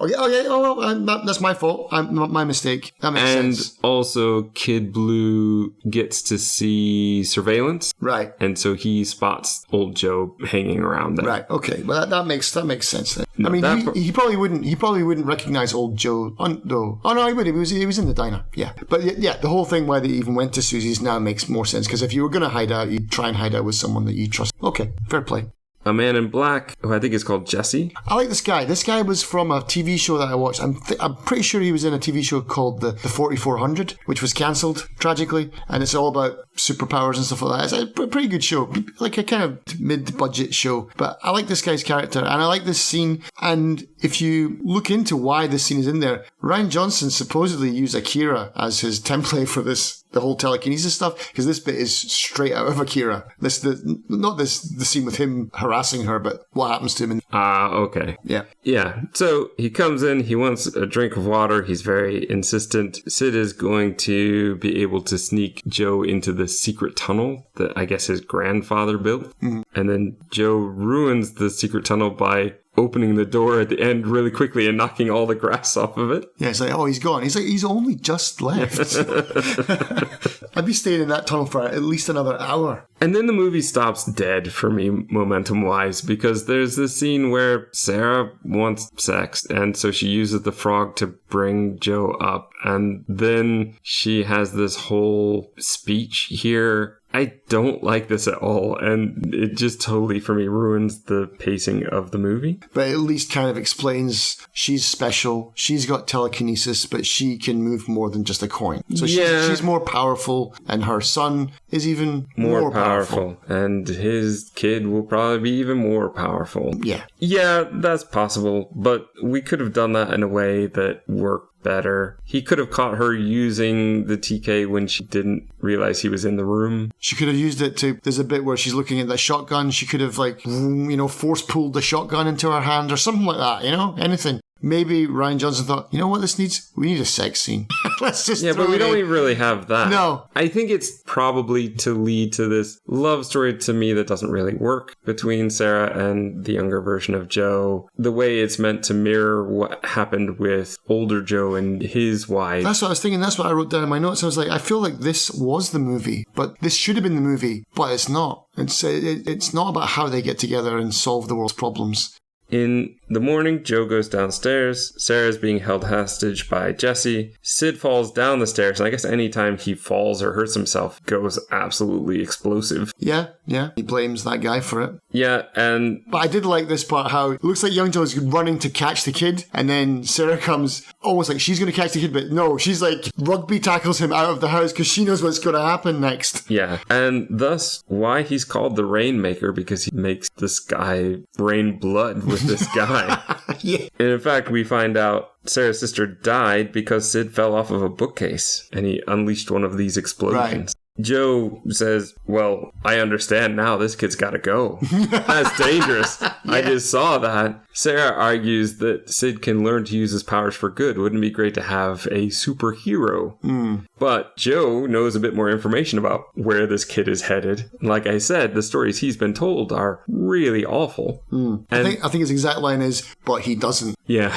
Okay. Oh, well, that's my fault. fault. My mistake. That makes And sense. also, Kid Blue gets to see surveillance. Right. And so he spots old Joe hanging around there. Right. Okay. Well, that makes sense then. No, I mean, that he probably wouldn't recognize old Joe. Though. Oh no, he would. He was in the diner. Yeah. But yeah, the whole thing why they even went to Susie's now makes more sense, because if you were going to hide out, you'd try and hide out with someone that you trust. Okay. Fair play. A man in black, who I think is called Jesse. I like this guy. This guy was from a TV show that I watched. I'm pretty sure he was in a TV show called the 4400, which was cancelled tragically, and it's all about superpowers and stuff like that. It's a pretty good show, like a kind of mid-budget show. But I like this guy's character, and I like this scene. And if you look into why this scene is in there, Rian Johnson supposedly used Akira as his template for the whole telekinesis stuff, because this bit is straight out of Akira. The scene with him harassing her, but what happens to him. Okay. Yeah. Yeah. So he comes in, he wants a drink of water, he's very insistent. Sid is going to be able to sneak Joe into the secret tunnel that I guess his grandfather built. Mm-hmm. And then Joe ruins the secret tunnel by opening the door at the end really quickly and knocking all the grass off of it. Yeah, it's like, oh, he's gone. He's like, he's only just left. I'd be staying in that tunnel for at least another hour. And then the movie stops dead for me, momentum-wise, because there's this scene where Sarah wants sex, and so she uses the frog to bring Joe up, and then she has this whole speech here. I don't like this at all, and it just totally, for me, ruins the pacing of the movie. But at least kind of explains she's special, she's got telekinesis, but she can move more than just a coin. So she's more powerful, and her son is even more powerful. And his kid will probably be even more powerful. Yeah. Yeah, that's possible, but we could have done that in a way that worked better. He could have caught her using the TK when she didn't realize he was in the room. She could have used it to... There's a bit where she's looking at the shotgun. She could have, force pulled the shotgun into her hand or something like that, anything. Maybe Rian Johnson thought, you know what this needs? We need a sex scene. Let's just but we don't even really have that. No. I think it's probably to lead to this love story to me that doesn't really work between Sarah and the younger version of Joe. The way it's meant to mirror what happened with older Joe and his wife. That's what I was thinking. That's what I wrote down in my notes. I was like, I feel like this was the movie, but this should have been the movie, but it's not. It's not about how they get together and solve the world's problems. In the morning, Joe goes downstairs. Sarah's being held hostage by Jesse. Sid falls down the stairs, and I guess anytime he falls or hurts himself, goes absolutely explosive. Yeah. He blames that guy for it. Yeah, but I did like this part, how it looks like young Joe's running to catch the kid, and then Sarah comes almost like she's going to catch the kid, but no, she's like rugby tackles him out of the house because she knows what's going to happen next. Yeah, and thus why he's called the Rainmaker, because he makes the sky rain blood with this guy. Yeah. And in fact, we find out Sarah's sister died because Sid fell off of a bookcase and he unleashed one of these explosions. Right. Joe says, well, I understand now, this kid's got to go. That's dangerous. Yeah. I just saw that. Sarah argues that Sid can learn to use his powers for good. Wouldn't it be great to have a superhero? But Joe knows a bit more information about where this kid is headed. Like I said, the stories he's been told are really awful. I think his exact line is, but he doesn't. Yeah.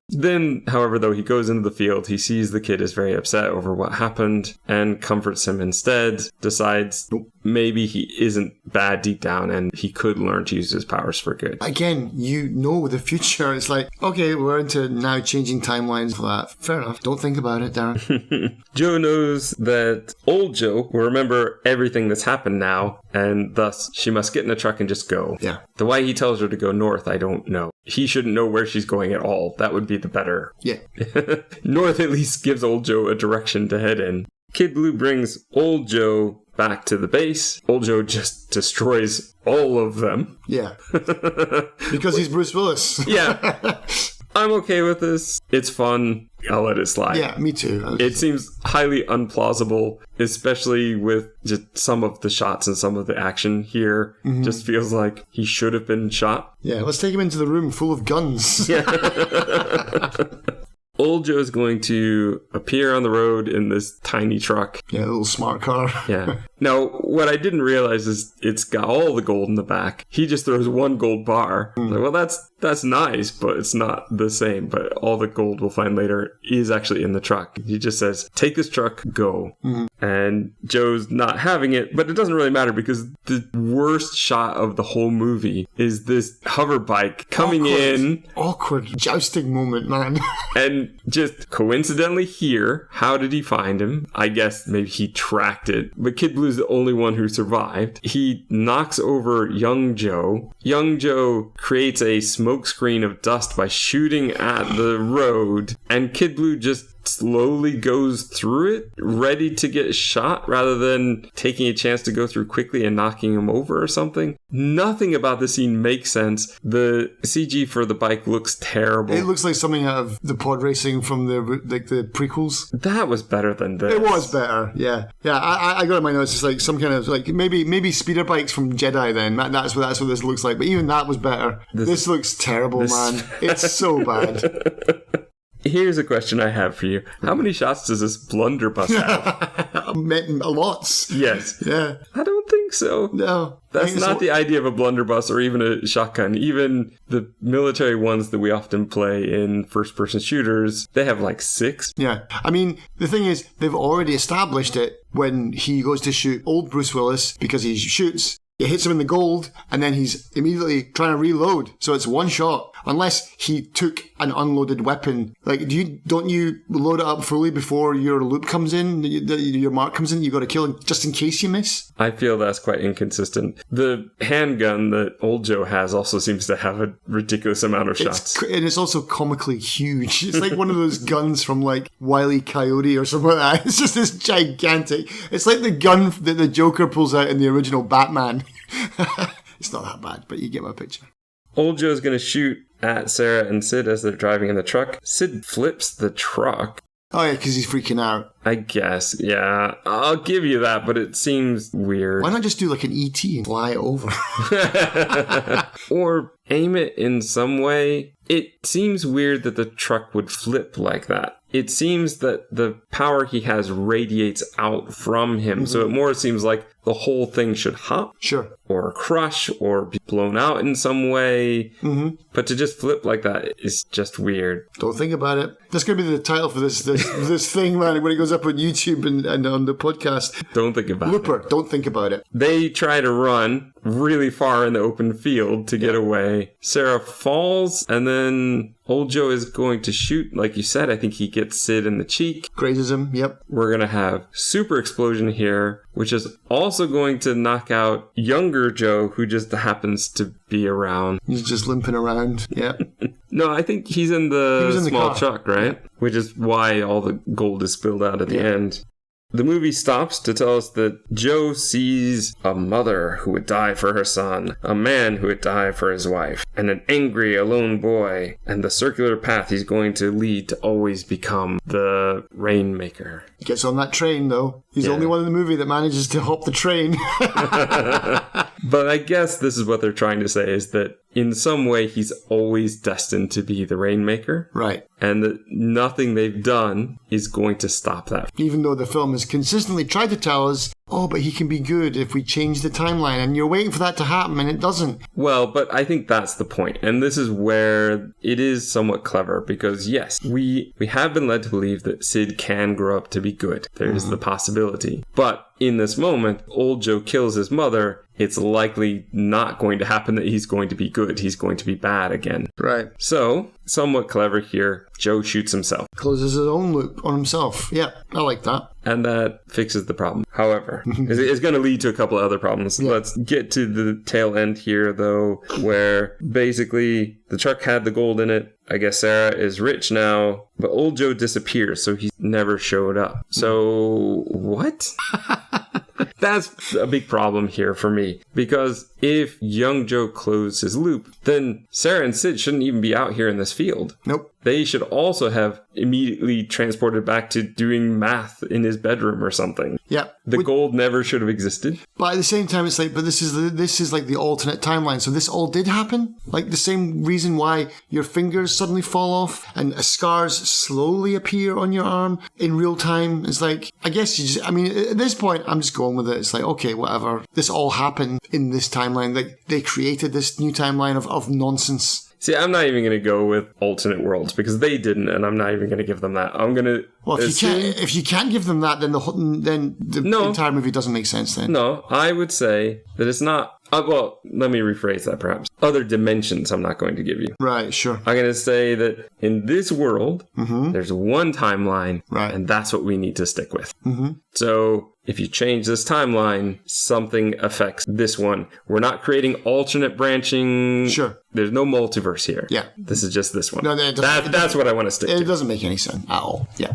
Then, however, though, he goes into the field, he sees the kid is very upset over what happened and comforts him instead, decides maybe he isn't bad deep down and he could learn to use his powers for good. Again, you know the future. It's like, okay, we're into now changing timelines for that. Fair enough. Don't think about it, Darren. Joe knows that old Joe will remember everything that's happened now, and thus she must get in a truck and just go. Yeah. The why he tells her to go north, I don't know. He shouldn't know where she's going at all. That would be the better. Yeah. North at least gives old Joe a direction to head in. Kid Blue brings old Joe back to the base. Old Joe just destroys all of them. Yeah. Because he's Bruce Willis. Yeah. I'm okay with this. It's fun. I'll let it slide. Yeah, me too. It seems highly unplausible, especially with just some of the shots and some of the action here. Mm-hmm. Just feels like he should have been shot. Yeah, let's take him into the room full of guns. Yeah. Old Joe's going to appear on the road in this tiny truck. Yeah, a little smart car. Yeah. Now, what I didn't realize is it's got all the gold in the back. He just throws one gold bar. Like, well, that's that's nice, but it's not the same. But all the gold we'll find later is actually in the truck. He just says, take this truck, go. Mm-hmm. And Joe's not having it, but it doesn't really matter because the worst shot of the whole movie is this hover bike coming in. Awkward jousting moment, man. And just coincidentally here, how did he find him? I guess maybe he tracked it. But Kid Blue's the only one who survived. He knocks over young Joe. Young Joe creates a smokescreen of dust by shooting at the road. And Kid Blue just slowly goes through it, ready to get shot, rather than taking a chance to go through quickly and knocking him over or something. Nothing about the scene makes sense. The CG for the bike looks terrible. It looks like something out of the pod racing from the prequels. That was better than this. It was better, yeah. I got in my notes. It's like some kind of maybe speeder bikes from Jedi. Then that's what this looks like. But even that was better. This looks terrible, man. It's so bad. Here's a question I have for you. How many shots does this blunderbuss have? Lots. Yes. Yeah. I don't think so. No. That's not the idea of a blunderbuss or even a shotgun. Even the military ones that we often play in first-person shooters, they have like 6. Yeah. I mean, the thing is, they've already established it when he goes to shoot old Bruce Willis because he shoots. It hits him in the gold, and then he's immediately trying to reload. So it's one shot. Unless he took an unloaded weapon. Like, don't you load it up fully before your loop comes in, your mark comes in, you got to kill him just in case you miss? I feel that's quite inconsistent. The handgun that old Joe has also seems to have a ridiculous amount of shots. And it's also comically huge. It's like one of those guns from like Wile E. Coyote or something like that. It's just this gigantic. It's like the gun that the Joker pulls out in the original Batman. It's not that bad, but you get my picture. Old Joe's going to shoot at Sarah and Sid as they're driving in the truck. Sid flips the truck. Oh, yeah, because he's freaking out. I guess, yeah. I'll give you that, but it seems weird. Why not just do like an ET and fly over? Or aim it in some way. It seems weird that the truck would flip like that. It seems that the power he has radiates out from him, so it more seems like the whole thing should hop. Sure. Or crush, or be blown out in some way. Mm-hmm. But to just flip like that is just weird. Don't think about it. That's going to be the title for this thing, man, when it goes up on YouTube and on the podcast. Don't think about Looper, don't think about it. They try to run really far in the open field to get away. Sarah falls, and then old Joe is going to shoot. Like you said, I think he gets Sid in the cheek. Grazes him, yep. We're going to have super explosion here, which is also going to knock out younger Joe, who just happens to be around. He's just limping around, yeah. No, I think he's in the small car. truck, right? Yeah. Which is why all the gold is spilled out at the end. The movie stops to tell us that Joe sees a mother who would die for her son, a man who would die for his wife, and an angry, alone boy, and the circular path he's going to lead to always become the Rainmaker. He gets on that train, though. He's the only one in the movie that manages to hop the train. But I guess this is what they're trying to say, is that in some way he's always destined to be the Rainmaker. Right. And that nothing they've done is going to stop that. Even though the film has consistently tried to tell us, oh, but he can be good if we change the timeline, and you're waiting for that to happen, and it doesn't. Well, but I think that's the point. And this is where it is somewhat clever, because yes, we have been led to believe that Sid can grow up to be good. There's the possibility. But in this moment, old Joe kills his mother. It's likely not going to happen that he's going to be good. He's going to be bad again. Right. So, somewhat clever here, Joe shoots himself. Closes his own loop on himself. Yeah, I like that. And that fixes the problem. However, it's going to lead to a couple of other problems. Yeah. Let's get to the tail end here, though, where basically the truck had the gold in it. I guess Sarah is rich now, but old Joe disappears, so he never showed up. So, what? That's a big problem here for me, because if young Joe closed his loop, then Sarah and Sid shouldn't even be out here in this field. Nope. They should also have immediately transported back to doing math in his bedroom or something. Yeah. The gold never should have existed. But at the same time, it's like, but this is like the alternate timeline. So this all did happen? Like the same reason why your fingers suddenly fall off and scars slowly appear on your arm in real time. It's like, I guess at this point, I'm just going with it. It's like, okay, whatever. This all happened in this timeline. Like they created this new timeline of nonsense. See, I'm not even going to go with alternate worlds because they didn't, and I'm not even going to give them that. I'm going to. Well, if you can't give them that, then the entire movie doesn't make sense. Then no, I would say that it's not. Well, let me rephrase that perhaps. Other dimensions I'm not going to give you. Right, sure. I'm going to say that in this world, there's one timeline, right, and that's what we need to stick with. So if you change this timeline, something affects this one. We're not creating alternate branching. Sure. There's no multiverse here. Yeah. This is just this one. No, that's what I want to stick to. It doesn't make any sense at all. Yeah.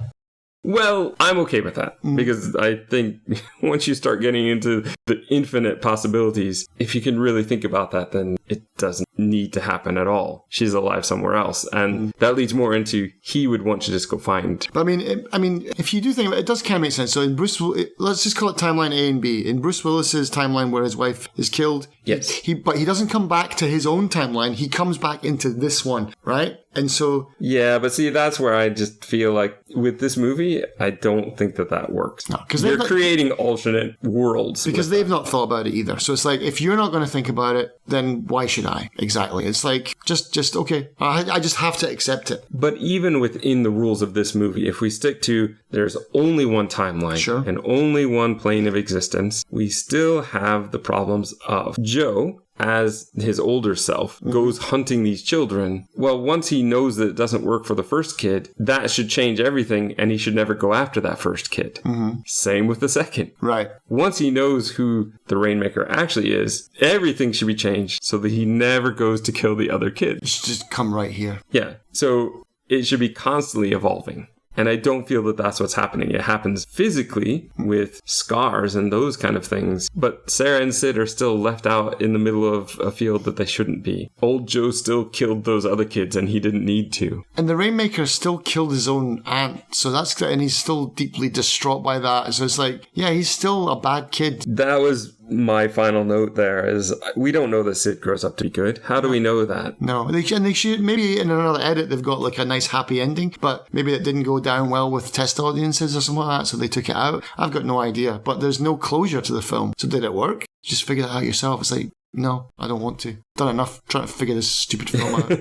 Well, I'm okay with that because I think once you start getting into the infinite possibilities, if you can really think about that, then it doesn't need to happen at all. She's alive somewhere else. And that leads more into he would want to just go find. But I mean, if you do think about it, it does kind of make sense. So in let's just call it timeline A and B. In Bruce Willis's timeline where his wife is killed, yes, but he doesn't come back to his own timeline. He comes back into this one, right? And so... Yeah, but see, that's where I just feel like with this movie, I don't think that works. No, because they're creating alternate worlds. Because they've not thought about it either. So it's like, if you're not going to think about it, then why should I? Exactly. It's like, just okay. I just have to accept it. But even within the rules of this movie, if we stick to there's only one timeline sure, and only one plane of existence, we still have the problems of Joe, as his older self, goes hunting these children. Well, once he knows that it doesn't work for the first kid, that should change everything, and he should never go after that first kid. Same with the second. Right. Once he knows who the Rainmaker actually is, everything should be changed so that he never goes to kill the other kid. It should just come right here. Yeah. So it should be constantly evolving. And I don't feel that that's what's happening. It happens physically with scars and those kind of things. But Sarah and Sid are still left out in the middle of a field that they shouldn't be. Old Joe still killed those other kids and he didn't need to. And the Rainmaker still killed his own aunt. So that's good. And he's still deeply distraught by that. So it's like, yeah, he's still a bad kid. That was my final note there is we don't know that Sid grows up to be good. How do we know that? No. They should, maybe in another edit they've got like a nice happy ending, but maybe it didn't go down well with test audiences or something like that, so they took it out. I've got no idea, but there's no closure to the film. So did it work? Just figure that out yourself. It's like, no, I don't want to. Done enough trying to figure this stupid film out.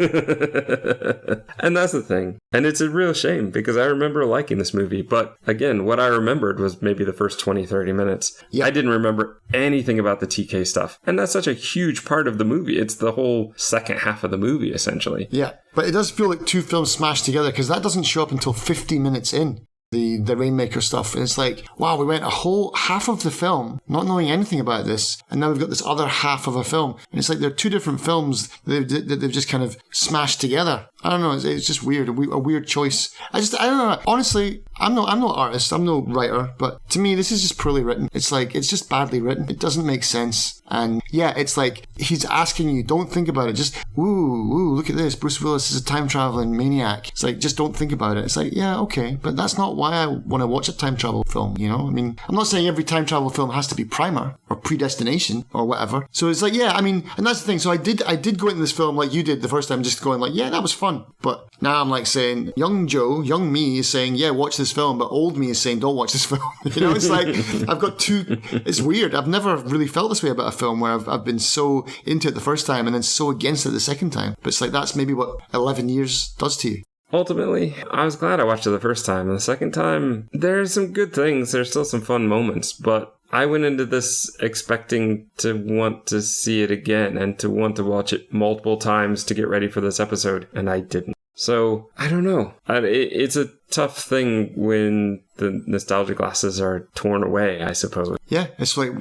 And that's the thing. And it's a real shame because I remember liking this movie. But again, what I remembered was maybe the first 20, 30 minutes. Yeah. I didn't remember anything about the TK stuff. And that's such a huge part of the movie. It's the whole second half of the movie, essentially. Yeah, but it does feel like two films smashed together because that doesn't show up until 50 minutes in. The Rainmaker stuff. And it's like, wow, we went a whole half of the film not knowing anything about this, and now we've got this other half of a film. And it's like they're two different films that they've just kind of smashed together. I don't know. It's just weird. A weird choice. I don't know. Honestly, I'm no artist. I'm no writer. But to me, this is just poorly written. It's like, it's just badly written. It doesn't make sense. And yeah, it's like he's asking you, don't think about it. Just, ooh, look at this. Bruce Willis is a time traveling maniac. It's like, just don't think about it. It's like, yeah, okay. But that's not why I want to watch a time travel film, you know? I mean, I'm not saying every time travel film has to be Primer or Predestination or whatever. So it's like, yeah, I mean, and that's the thing. So I did go into this film like you did the first time, just going like, yeah, that was fun. But now I'm like saying, young Joe, young me is saying, yeah, watch this film, but old me is saying, don't watch this film. You know, it's like, I've got it's weird. I've never really felt this way about a film where I've been so into it the first time and then so against it the second time. But it's like, that's maybe what 11 years does to you. Ultimately, I was glad I watched it the first time. And the second time, there's some good things. There's still some fun moments, but I went into this expecting to want to see it again and to want to watch it multiple times to get ready for this episode, and I didn't. So, I don't know. It's a tough thing when the nostalgia glasses are torn away, I suppose. Yeah, it's like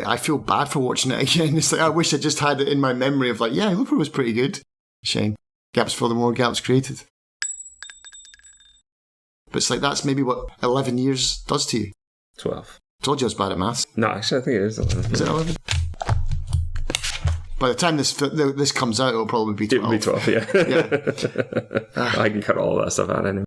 I feel bad for watching it again. It's like I wish I just had it in my memory of like, yeah, Looper was pretty good. Shame. Gaps filled, the more gaps created. But it's like that's maybe what 11 years does to you. 12. Told you I was bad at maths. No, actually, I think it is 11. Is it 11? By the time this comes out, it'll probably be 12. It'll be 12, yeah. I can cut all that stuff out anyway.